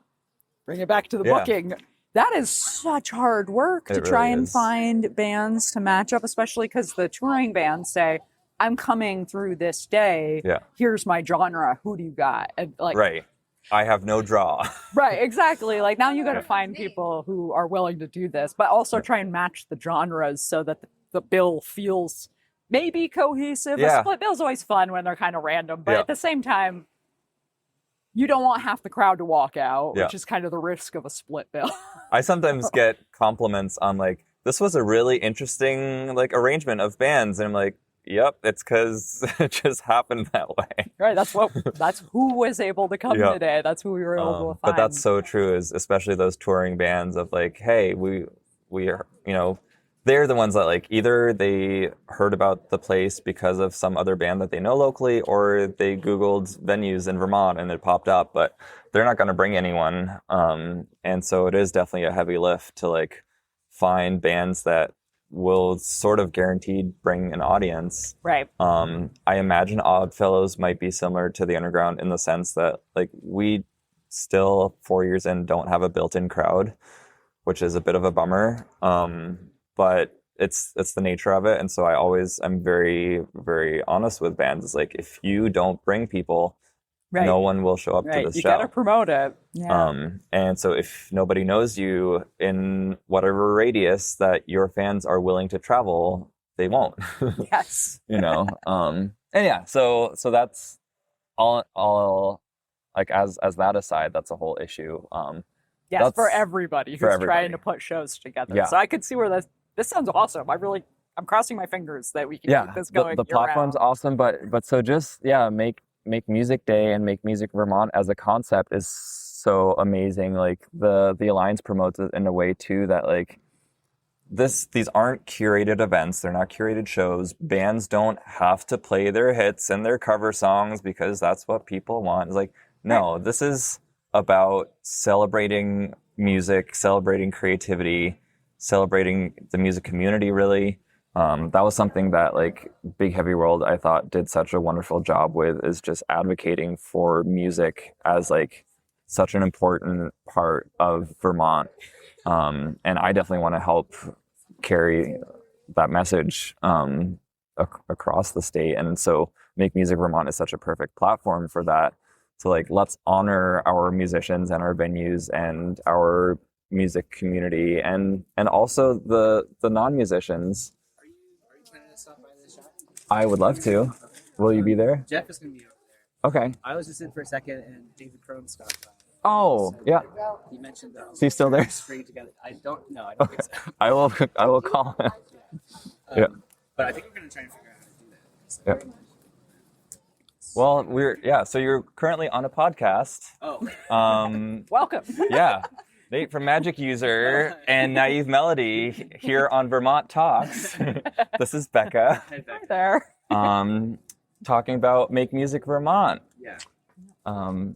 bring it back to the booking. That is such hard work to try and find bands to match up, especially because the touring bands say, I'm coming through this day. Yeah. Here's my genre. Who do you got? And right. I have no draw. Right, exactly. Like now you got to find people who are willing to do this, but also try and match the genres so that the bill feels maybe cohesive. A split bill's always fun when they're kind of random, but at the same time, you don't want half the crowd to walk out, which is kind of the risk of a split bill. I sometimes get compliments on like, this was a really interesting like arrangement of bands. And I'm like, yep, it's because it just happened that way. Right, that's who was able to come today. That's who we were able to find. But that's so true, is especially those touring bands of like, hey, we are, they're the ones that like either they heard about the place because of some other band that they know locally, or they Googled venues in Vermont and it popped up, but they're not going to bring anyone. And so it is definitely a heavy lift to like find bands that will sort of guaranteed bring an audience. Right. I imagine Oddfellows might be similar to the Underground in the sense that like we still 4 years in don't have a built-in crowd, which is a bit of a bummer. But it's the nature of it. And so I'm very, very honest with bands. It's like, if you don't bring people, no one will show up to the show. You got to promote it. Yeah. And so if nobody knows you in whatever radius that your fans are willing to travel, they won't. Yes. And yeah, so that's all like as that aside, that's a whole issue. Yes, for everybody who's trying to put shows together. Yeah. So I could see where this sounds awesome. I'm crossing my fingers that we can keep this going. The platform's awesome, but so just Make Music Day and Make Music Vermont as a concept is so amazing. Like the Alliance promotes it in a way too that like these aren't curated events. They're not curated shows. Bands don't have to play their hits and their cover songs because that's what people want. It's like, no, this is about celebrating music, celebrating creativity, celebrating the music community, really. That was something that like Big Heavy World, I thought, did such a wonderful job with, is just advocating for music as like such an important part of Vermont. And I definitely want to help carry that message across the state. And so Make Music Vermont is such a perfect platform for that. So like, let's honor our musicians and our venues and our music community and also the non-musicians. Are you planning to stop by this shop? I would love to. Will you be there? Jeff is going to be over there. Okay. I was just in for a second and David Crone stopped by. Oh, yeah. He mentioned Is he still there? Straight together. I don't think so. I will call him. Yeah. But I think we're going to try and figure out how to do that. Yeah. Well, so you're currently on a podcast. Oh. Welcome. Yeah. Nate from Magic User and Naive Melody here on Vermont Talks. This is Becca. Hi there. Talking about Make Music Vermont. Yeah.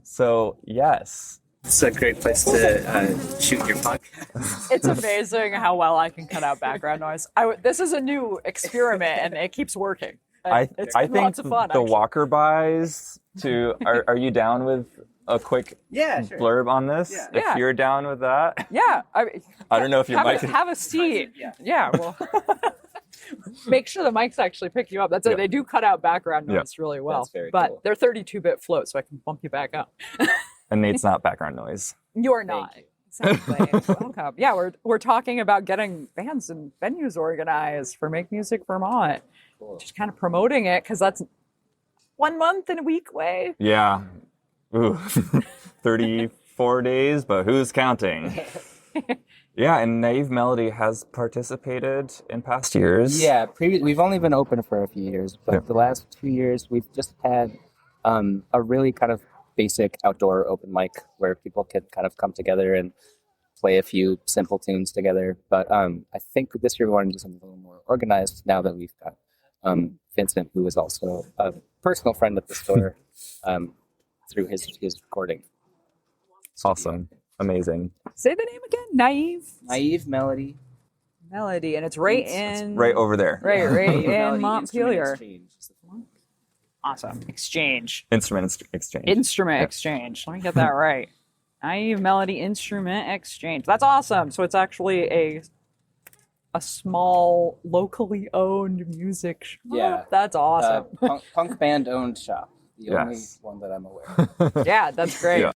So, yes. It's a great place to shoot your podcast. It's amazing how well I can cut out background noise. This is a new experiment and it keeps working. It's I think lots of fun, the actually. walker buys are you down with a quick Yeah, sure. blurb on this? Yeah. If Yeah. you're down with that. Yeah, I don't know if your mic is... have a seat. Yeah. Well, make sure the mics actually pick you up. That's Yeah. it. They do cut out background Yeah. noise really well. That's very but cool. they're 32-bit float, so I can bump you back up. And Nate's not background noise. You're not. you. Exactly. Welcome. Yeah, we're talking about getting bands and venues organized for Make Music Vermont. Cool. Just kind of promoting it because that's 1 month and a week away. Yeah. Ooh. 34 days, but who's counting? Yeah, and Naive Melody has participated in past years. Yeah, we've only been open for a few years, but Yeah. the last 2 years we've just had a really kind of basic outdoor open mic where people could kind of come together and play a few simple tunes together. But I think this year we want to do something a little more organized now that we've got Vincent, who is also a personal friend of the store through his recording. Awesome. Amazing. Say the name again. Naive Melody. Melody, and it's right It's in Right over there. right Naive in Melody Montpelier. Instrument Exchange is the one. Awesome. Exchange. Instrument exchange. Instrument exchange. Let me get that right. Naive Melody Instrument Exchange. That's awesome. So it's actually a small, locally owned music shop. Yeah. That's awesome. Punk band owned shop. The only Yes. one that I'm aware of. Yeah, that's great. Yeah.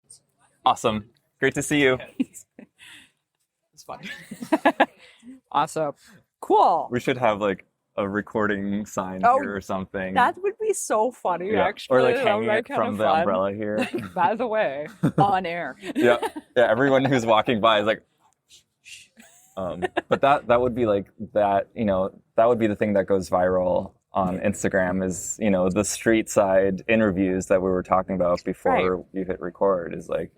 Awesome. Great to see you. It's fun. Awesome. Cool. We should have like a recording sign Oh, here or something. That would be so funny, Yeah. actually. Or like That hang would be it kinda from the fun. umbrella here. By the way, on air. Yeah. Yeah. Everyone who's walking by is like, but that would be like that, that would be the thing that goes viral on Instagram is, the street side interviews that we were talking about before Right. you hit record is like,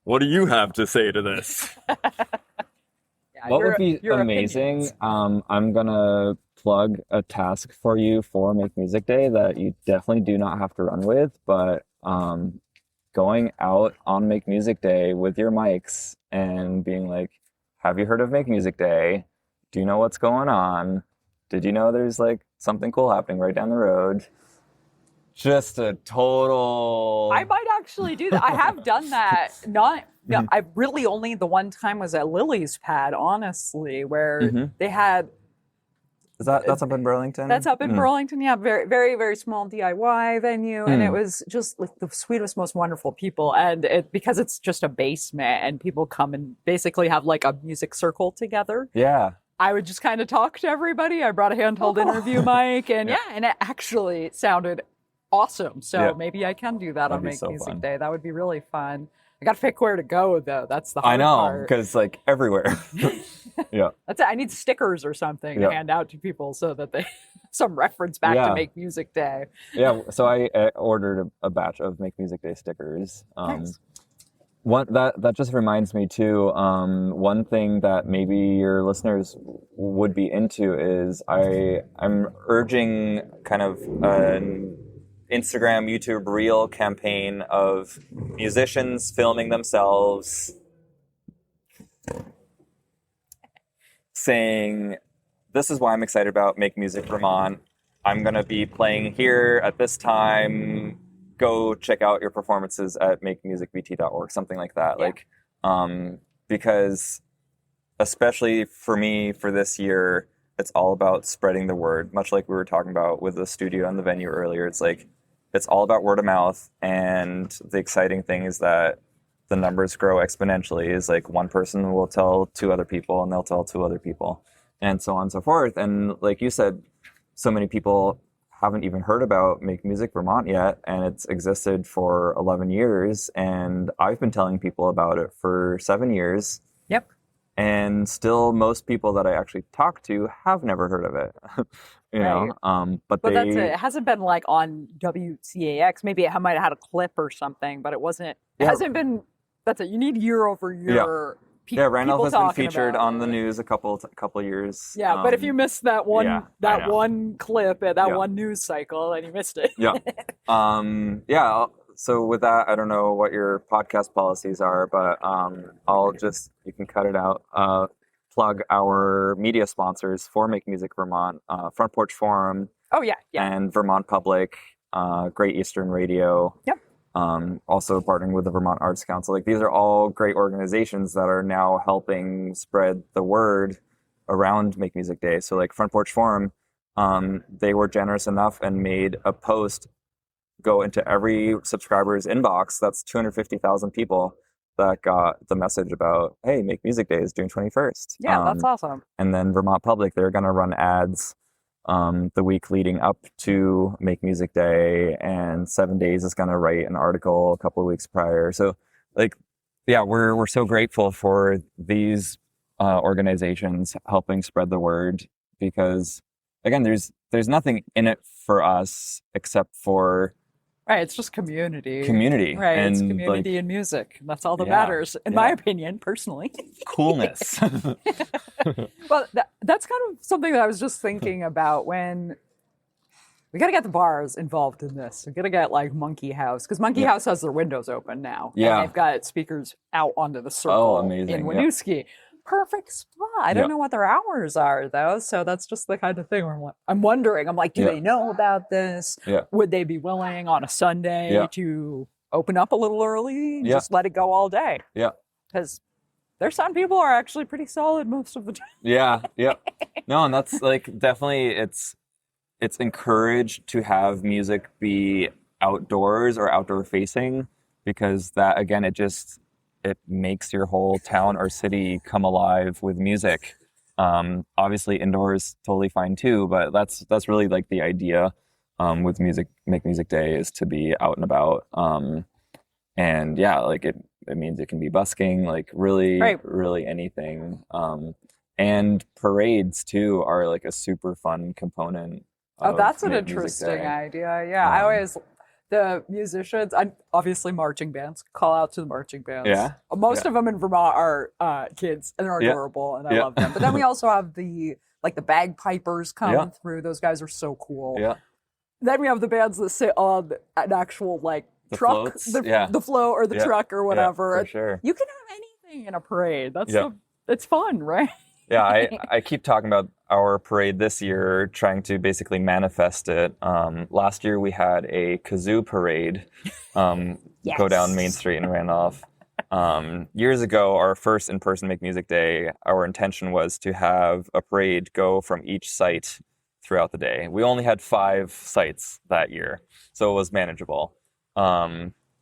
what do you have to say to this? Yeah, What would be your amazing? opinions. I'm gonna plug a task for you for Make Music Day that you definitely do not have to run with, but going out on Make Music Day with your mics and being like, have you heard of Make Music Day? Do you know what's going on? Did you know there's like something cool happening right down the road? Just a total... I might actually do that. I have done that. I really only the one time was at Lily's Pad, honestly, where Mhm. they had. That's up in Burlington? That's up in Mm. Burlington. Yeah, very, very, very small DIY venue, and it was just like the sweetest, most wonderful people. And because it's just a basement, and people come and basically have like a music circle together. Yeah. I would just kind of talk to everybody. I brought a handheld interview mic, and and it actually sounded awesome. So Yeah. maybe I can do that That'd on be Make so Music fun. Day. That would be really fun. I got to pick where to go though. That's the hard I know, part. because like everywhere. Yeah. That's it. I need stickers or something Yeah. to hand out to people so that they some reference back Yeah. to Make Music Day. Yeah, so I ordered a batch of Make Music Day stickers. Nice. That just reminds me too. One thing that maybe your listeners would be into is I'm urging kind of an Instagram, YouTube reel campaign of musicians filming themselves saying, "This is why I'm excited about Make Music Vermont. I'm going to be playing here at this time. Go check out your performances at makemusicvt.org," something like that. Yeah. Because especially for me, for this year, it's all about spreading the word. Much like we were talking about with the studio and the venue earlier, it's all about word of mouth. And the exciting thing is that the numbers grow exponentially. Is like one person will tell two other people, and they'll tell two other people, and so on and so forth. And like you said, so many people haven't even heard about Make Music Vermont yet, and it's existed for 11 years, and I've been telling people about it for 7 years. Yep. And still, most people that I actually talk to have never heard of it. But That's it. It hasn't been like on WCAX. Maybe it might have had a clip or something, but it wasn't. It Yeah. hasn't been. That's it. You need year over year. Randolph people has been talking featured about on the it. news a couple years. Yeah, but if you missed that one, yeah, I know. one clip at that Yeah. one news cycle, then you missed it. Yeah. So with that, I don't know what your podcast policies are, but you can cut it out. plug our media sponsors for Make Music Vermont, Front Porch Forum, Oh, yeah. and Vermont Public, Great Eastern Radio. Yep. Also partnering with the Vermont Arts Council. Like, these are all great organizations that are now helping spread the word around Make Music Day. So like Front Porch Forum, they were generous enough and made a post go into every subscriber's inbox. That's 250,000 people that got the message about, hey, Make Music Day is June 21st. Yeah, that's awesome. And then Vermont Public, they're going to run ads the week leading up to Make Music Day, and 7 Days is going to write an article a couple of weeks prior. So, like, yeah, we're so grateful for these organizations helping spread the word, because, again, there's nothing in it for us except for Right, it's just community. Right, it's community and music. That's all that matters, in my opinion, personally. Coolness. Well, that's kind of something that I was just thinking about when we got to get the bars involved in this. We got to get like Monkey House, because Monkey House has their windows open now. Yeah. And they've got speakers out onto the circle amazing. in Winooski. Perfect spot. I don't know what their hours are though, so that's just the kind of thing where I'm wondering. I'm like, do they know about this? Would they be willing on a Sunday to open up a little early and just let it go all day? Yeah. Because their sound people are actually pretty solid most of the time. Yeah. No, and that's like definitely it's encouraged to have music be outdoors or outdoor facing, because that, again, it makes your whole town or city come alive with music. Obviously indoors totally fine too, but that's really like the idea with Make Music Day, is to be out and about. And yeah, like it means it can be busking, like really anything. And parades too are like a super fun component. Oh, that's an interesting idea. Yeah, I always, the musicians, obviously marching bands, call out to the marching bands. Yeah. Most of them in Vermont are kids, and they're adorable, and I love them. But then we also have the bagpipers come through. Those guys are so cool. Yeah. Then we have the bands that sit on an actual truck, the float or the truck or whatever. Yeah, for sure. You can have anything in a parade. It's fun, right? Yeah, I keep talking about our parade this year, trying to basically manifest it. Last year we had a kazoo parade go down Main Street in Randolph. Years ago, our first in-person Make Music Day, our intention was to have a parade go from each site throughout the day. We only had 5 sites that year, so it was manageable.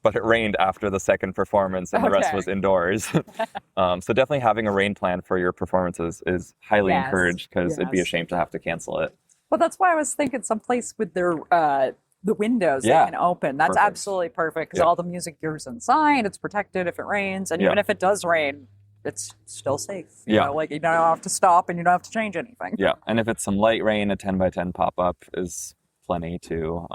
But it rained after the second performance, and the rest was indoors. So definitely having a rain plan for your performances is highly encouraged, because it'd be a shame to have to cancel it. Well, that's why I was thinking someplace with their the windows they can open. That's absolutely perfect, because all the music gear's inside. It's protected if it rains, and even if it does rain, it's still safe. You know, like you don't have to stop and you don't have to change anything. Yeah, and if it's some light rain, a 10x10 pop-up is plenty too.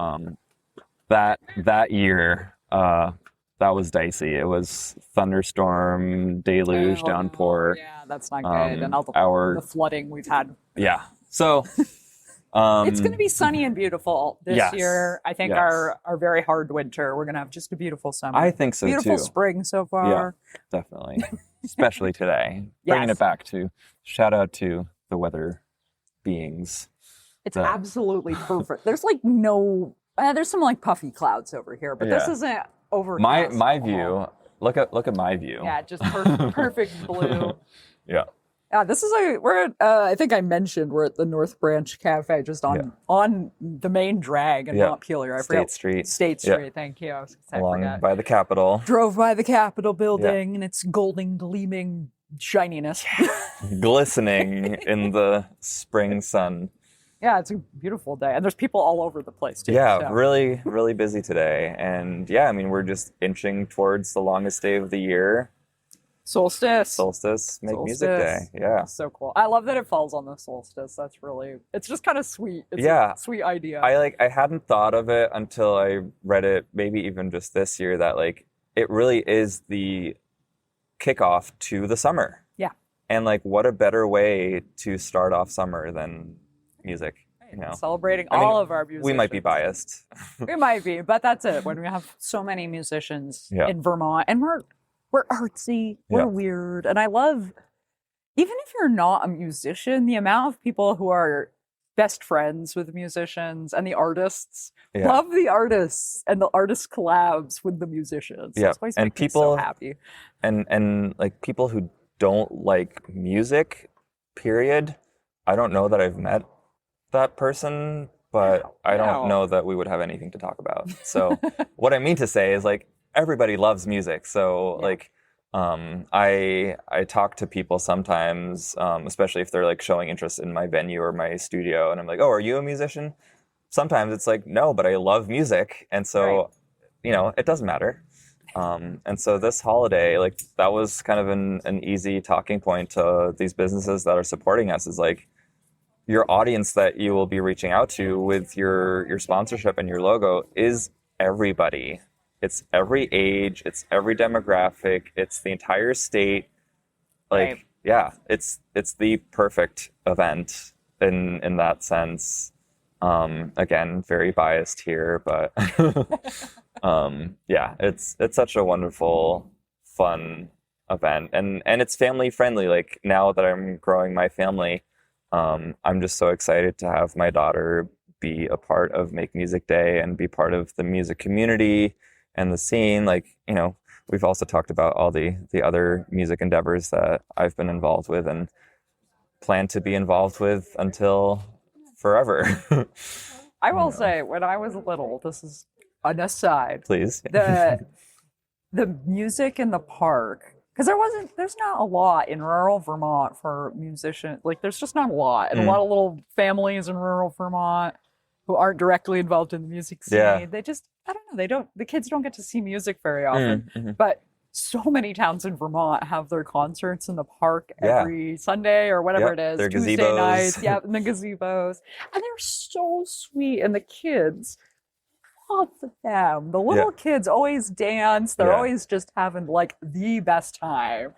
That year, that was dicey. It was thunderstorm, deluge, downpour. Yeah, that's not good. And all the flooding we've had. Yeah. So it's going to be sunny and beautiful this year. I think our very hard winter, we're going to have just a beautiful summer. I think so too. Beautiful spring so far. Yeah, definitely. Especially today. Bringing it back to, shout out to the weather beings. It's absolutely perfect. There's there's some puffy clouds over here, but this isn't overcast. My view. Look at my view. Yeah, just perfect blue. Yeah. Yeah, this is we're at, I think I mentioned we're at the North Branch Cafe, just on the main drag in Montpelier. State Street. State Street. Thank you. I forgot. By the Capitol. Drove by the Capitol building and its golden gleaming shininess, glistening in the spring sun. Yeah, it's a beautiful day, and there's people all over the place too. Yeah, so. Really, really busy today, and I mean, we're just inching towards the longest day of the year. Solstice, Make Music Day. Yeah, so cool. I love that it falls on the solstice. It's just kind of sweet. It's a sweet idea. I hadn't thought of it until I read it, maybe even just this year, that it really is the kickoff to the summer. Yeah, and what a better way to start off summer than music. Celebrating all of our musicians. We might be biased. We might be, but that's it. When we have so many musicians in Vermont, and we're artsy, we're weird, and I love, even if you're not a musician, the amount of people who are best friends with musicians and the artists love the artists, and the artist collabs with the musicians. Yeah, It's always and makes me so happy. And like people who don't like music, period. I don't know that I've met that person, but I don't know that we would have anything to talk about. So what I mean to say is like everybody loves music. So like I talk to people sometimes, especially if they're like showing interest in my venue or my studio, and I'm like, oh, are you a musician? Sometimes it's like, no, but I love music. And so, you know, it doesn't matter. And so this holiday, like that was kind of an easy talking point to these businesses that are supporting us, is like your audience that you will be reaching out to with your sponsorship and your logo is everybody. It's every age, it's every demographic, it's the entire state. Like, it's the perfect event in that sense. Again, very biased here, but it's such a wonderful, fun event, and it's family friendly. Like now that I'm growing my family, I'm just so excited to have my daughter be a part of Make Music Day and be part of the music community and the scene. Like, you know, we've also talked about all the other music endeavors that I've been involved with and plan to be involved with until forever. I will say, when I was little, this is an aside. Please. The music in the park, because there's not a lot in rural Vermont for musicians. Like, there's just not a lot. And a lot of little families in rural Vermont who aren't directly involved in the music scene, they just, I don't know, the kids don't get to see music very often. But so many towns in Vermont have their concerts in the park every Sunday or whatever it is. Their Tuesday gazebos. nights, in the gazebos. And they're so sweet. And the kids, lots of them. The little kids always dance. They're always just having like the best time.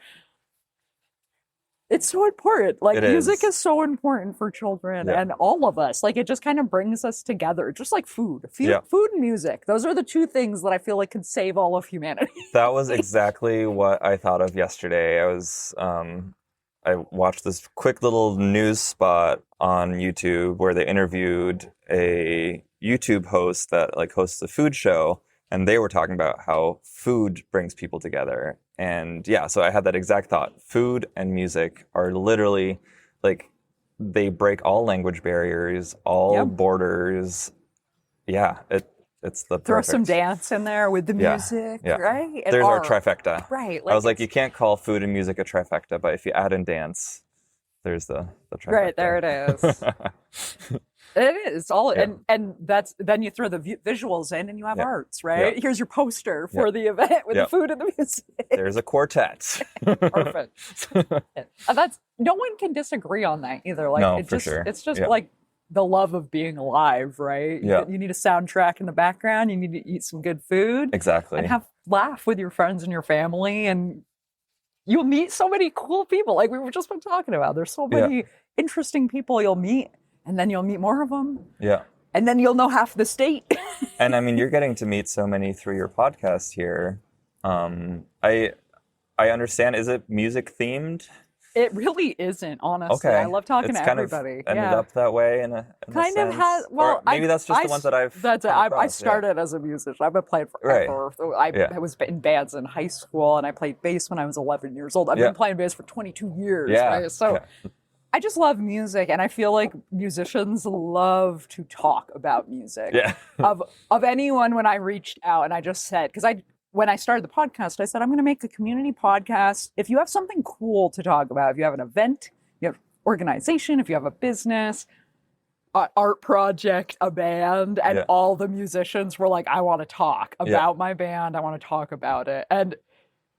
It's so important. Like, music is so important for children and all of us. Like, it just kind of brings us together, just like food. Food and music. Those are the two things that I feel like could save all of humanity. That was exactly what I thought of yesterday. I watched this quick little news spot on YouTube where they interviewed a YouTube host that like hosts a food show, and they were talking about how food brings people together. And so I had that exact thought. Food and music are literally like, they break all language barriers, all borders. Yeah, it's the perfect. Throw some dance in there with the music, right? There's our trifecta. Right. I was like, you can't call food and music a trifecta, but if you add in dance, there's the trifecta. Right, there it is. It is all, and that's, then you throw the visuals in and you have arts, right? Here's your poster for the event with the food and the music. There's a quartet. Perfect. That's, no one can disagree on that either. Like, no, for sure. It's just like the love of being alive, right? You need a soundtrack in the background. You need to eat some good food. Exactly. And laugh with your friends and your family, and you'll meet so many cool people. Like we were just been talking about. There's so many interesting people you'll meet. And then you'll meet more of them. Yeah. And then you'll know half the state. And I mean, you're getting to meet so many through your podcast here. I understand. Is it music themed? It really isn't, honestly. I love talking to everybody. It's kind of ended up that way in a kind sense. of has. Well, or maybe that's just the ones that I've. That's it. I started as a musician. I've been playing forever. I was in bands in high school, and I played bass when I was 11 years old. I've been playing bass for 22 years. Right? So. I just love music, and I feel like musicians love to talk about music. Yeah. Of anyone, when I reached out and I just said, because when I started the podcast, I said, I'm going to make a community podcast. If you have something cool to talk about, if you have an event, you have organization, if you have a business, an art project, a band, and all the musicians were like, I want to talk about my band. I want to talk about it. And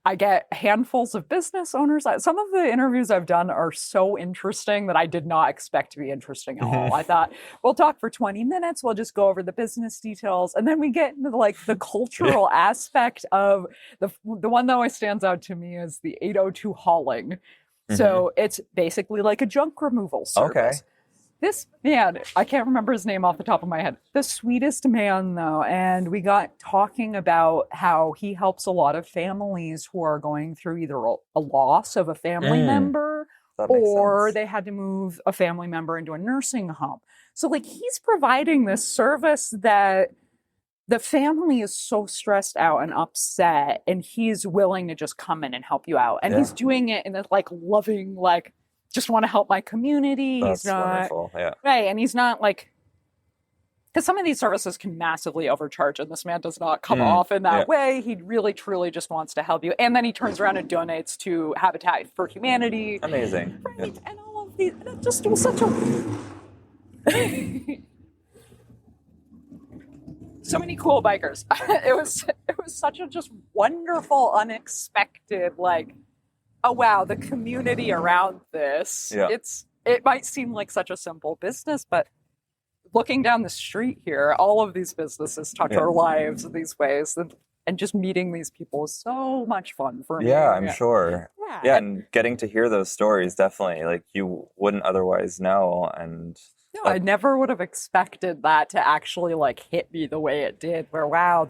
I get handfuls of business owners. Some of the interviews I've done are so interesting that I did not expect to be interesting at all. I thought, we'll talk for 20 minutes. We'll just go over the business details. And then we get into like the cultural aspect of the one that always stands out to me is the 802 hauling. So it's basically like a junk removal service. Okay. This man, I can't remember his name off the top of my head. The sweetest man, though. And we got talking about how he helps a lot of families who are going through either a loss of a family member That makes or sense. they had to move a family member into a nursing home. So like he's providing this service that the family is so stressed out and upset, and he's willing to just come in and help you out. And he's doing it in a like loving, like, just want to help my community. That's He's not wonderful. Yeah. right, and he's not like, because some of these services can massively overcharge, and this man does not come off in that way. He really, truly just wants to help you. And then he turns around and donates to Habitat for Humanity. Amazing. Right, Yeah. and all of these, and it just was such a... So many cool bikers. It was such a just wonderful, unexpected, like, oh wow, the community around this. Yeah. It might seem like such a simple business, but looking down the street here, all of these businesses touch our lives in these ways, and just meeting these people is so much fun for me. Yeah, I'm sure. Yeah. Yeah, and getting to hear those stories, definitely, like you wouldn't otherwise know. And No, I never would have expected that to actually like hit me the way it did, where wow,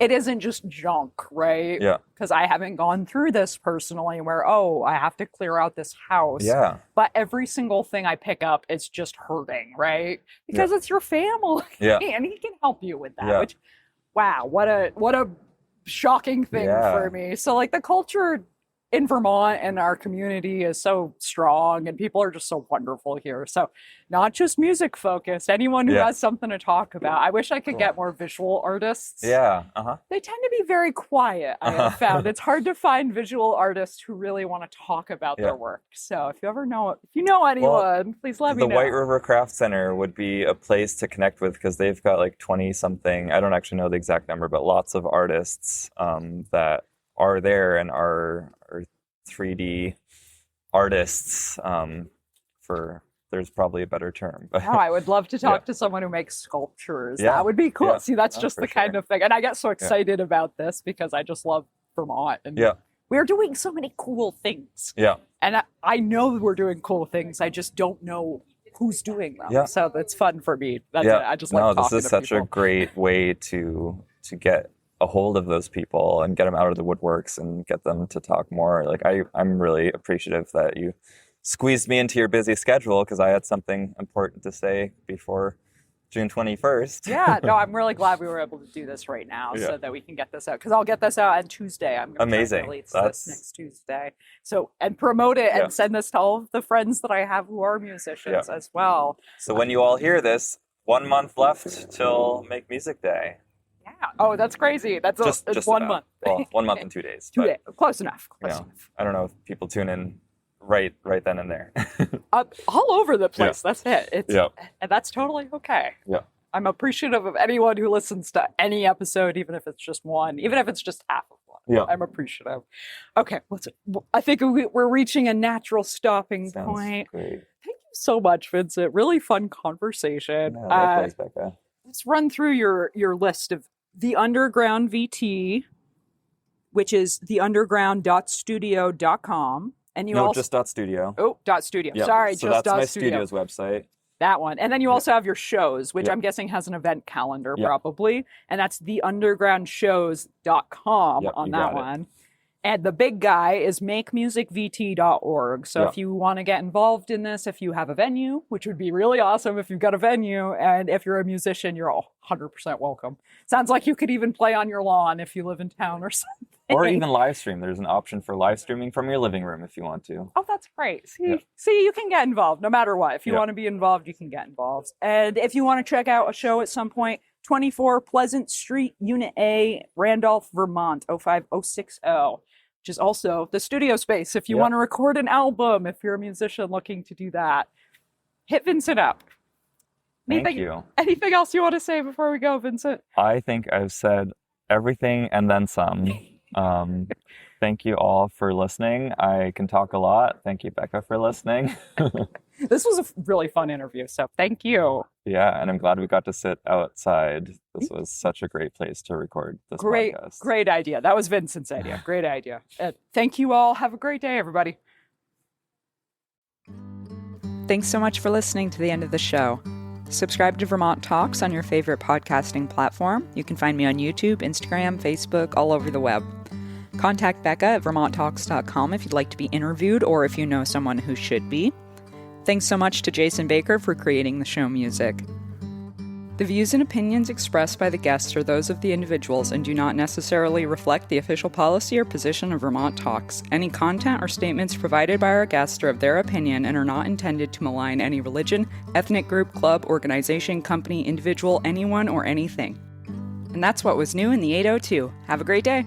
it isn't just junk, right? Yeah. Because I haven't gone through this personally where, oh, I have to clear out this house. Yeah. But every single thing I pick up is just hurting, right? Because it's your family. Yeah. And he can help you with that, Yeah. which, wow, what a shocking thing for me. So like the culture in Vermont and our community is so strong, and people are just so wonderful here. So not just music focused, anyone who has something to talk about. I wish I could get more visual artists. Yeah. Uh-huh. They tend to be very quiet, I have found. It's hard to find visual artists who really want to talk about their work. So if you know anyone, please let me know. The White River Craft Center would be a place to connect with, because they've got like 20 something, I don't actually know the exact number, but lots of artists that are there and are 3D artists, for there's probably a better term. But I would love to talk to someone who makes sculptures. Yeah. That would be cool. Yeah. See, that's just the kind of thing. And I get so excited about this because I just love Vermont. And we're doing so many cool things. Yeah. And I know we're doing cool things. I just don't know who's doing them. Yeah. So it's fun for me. That's it. I just like talking this is to such people. a great way to get a hold of those people and get them out of the woodworks and get them to talk more. Like I'm really appreciative that you squeezed me into your busy schedule, because I had something important to say before June 21st. Yeah, no, I'm really glad we were able to do this right now so that we can get this out. Because I'll get this out on Tuesday. I'm going to release this next Tuesday. So, and promote it and send this to all of the friends that I have who are musicians as well. So when you all hear this, 1 month left till Make Music Day. Yeah. Oh, that's crazy. That's just 1 month. Well, 1 month and 2 days. 2 days. Close enough. Close enough. I don't know if people tune in right then and there. All over the place. That's it. And that's totally okay. Yeah. I'm appreciative of anyone who listens to any episode, even if it's just one, even if it's just half of one. Yeah. I'm appreciative. Okay. I think we're reaching a natural stopping point. Great. Thank you so much, Vincent. Really fun conversation. Yeah, likewise, Becca. Let's run through your list of the Underground VT, which is theunderground.studio.com. And you also just .studio. Oh, .studio. Yep. Sorry, so just that's my .studio. studio's website. That one. And then you also have your shows, which I'm guessing has an event calendar probably. And that's theundergroundshows.com on that one. And the big guy is makemusicvt.org. So if you want to get involved in this, if you have a venue, which would be really awesome if you've got a venue, and if you're a musician, you're all 100% welcome. Sounds like you could even play on your lawn if you live in town or something. Or even live stream. There's an option for live streaming from your living room if you want to. Oh, that's great. See, you can get involved no matter what. If you want to be involved, you can get involved. And if you want to check out a show at some point, 24 Pleasant Street, Unit A, Randolph, Vermont, 05060, which is also the studio space. If you want to record an album, if you're a musician looking to do that, hit Vincent up. Thank you. Anything else you want to say before we go, Vincent? I think I've said everything and then some. Thank you all for listening. I can talk a lot. Thank you, Becca, for listening. This was a really fun interview, so thank you. Yeah, and I'm glad we got to sit outside. This was such a great place to record this podcast. Great idea. That was Vincent's idea. Great idea. Thank you all. Have a great day, everybody. Thanks so much for listening to the end of the show. Subscribe to Vermont Talks on your favorite podcasting platform. You can find me on YouTube, Instagram, Facebook, all over the web. Contact Becca at vermonttalks.com if you'd like to be interviewed or if you know someone who should be. Thanks so much to Jason Baker for creating the show music. The views and opinions expressed by the guests are those of the individuals and do not necessarily reflect the official policy or position of Vermont Talks. Any content or statements provided by our guests are of their opinion and are not intended to malign any religion, ethnic group, club, organization, company, individual, anyone, or anything. And that's what was new in the 802. Have a great day.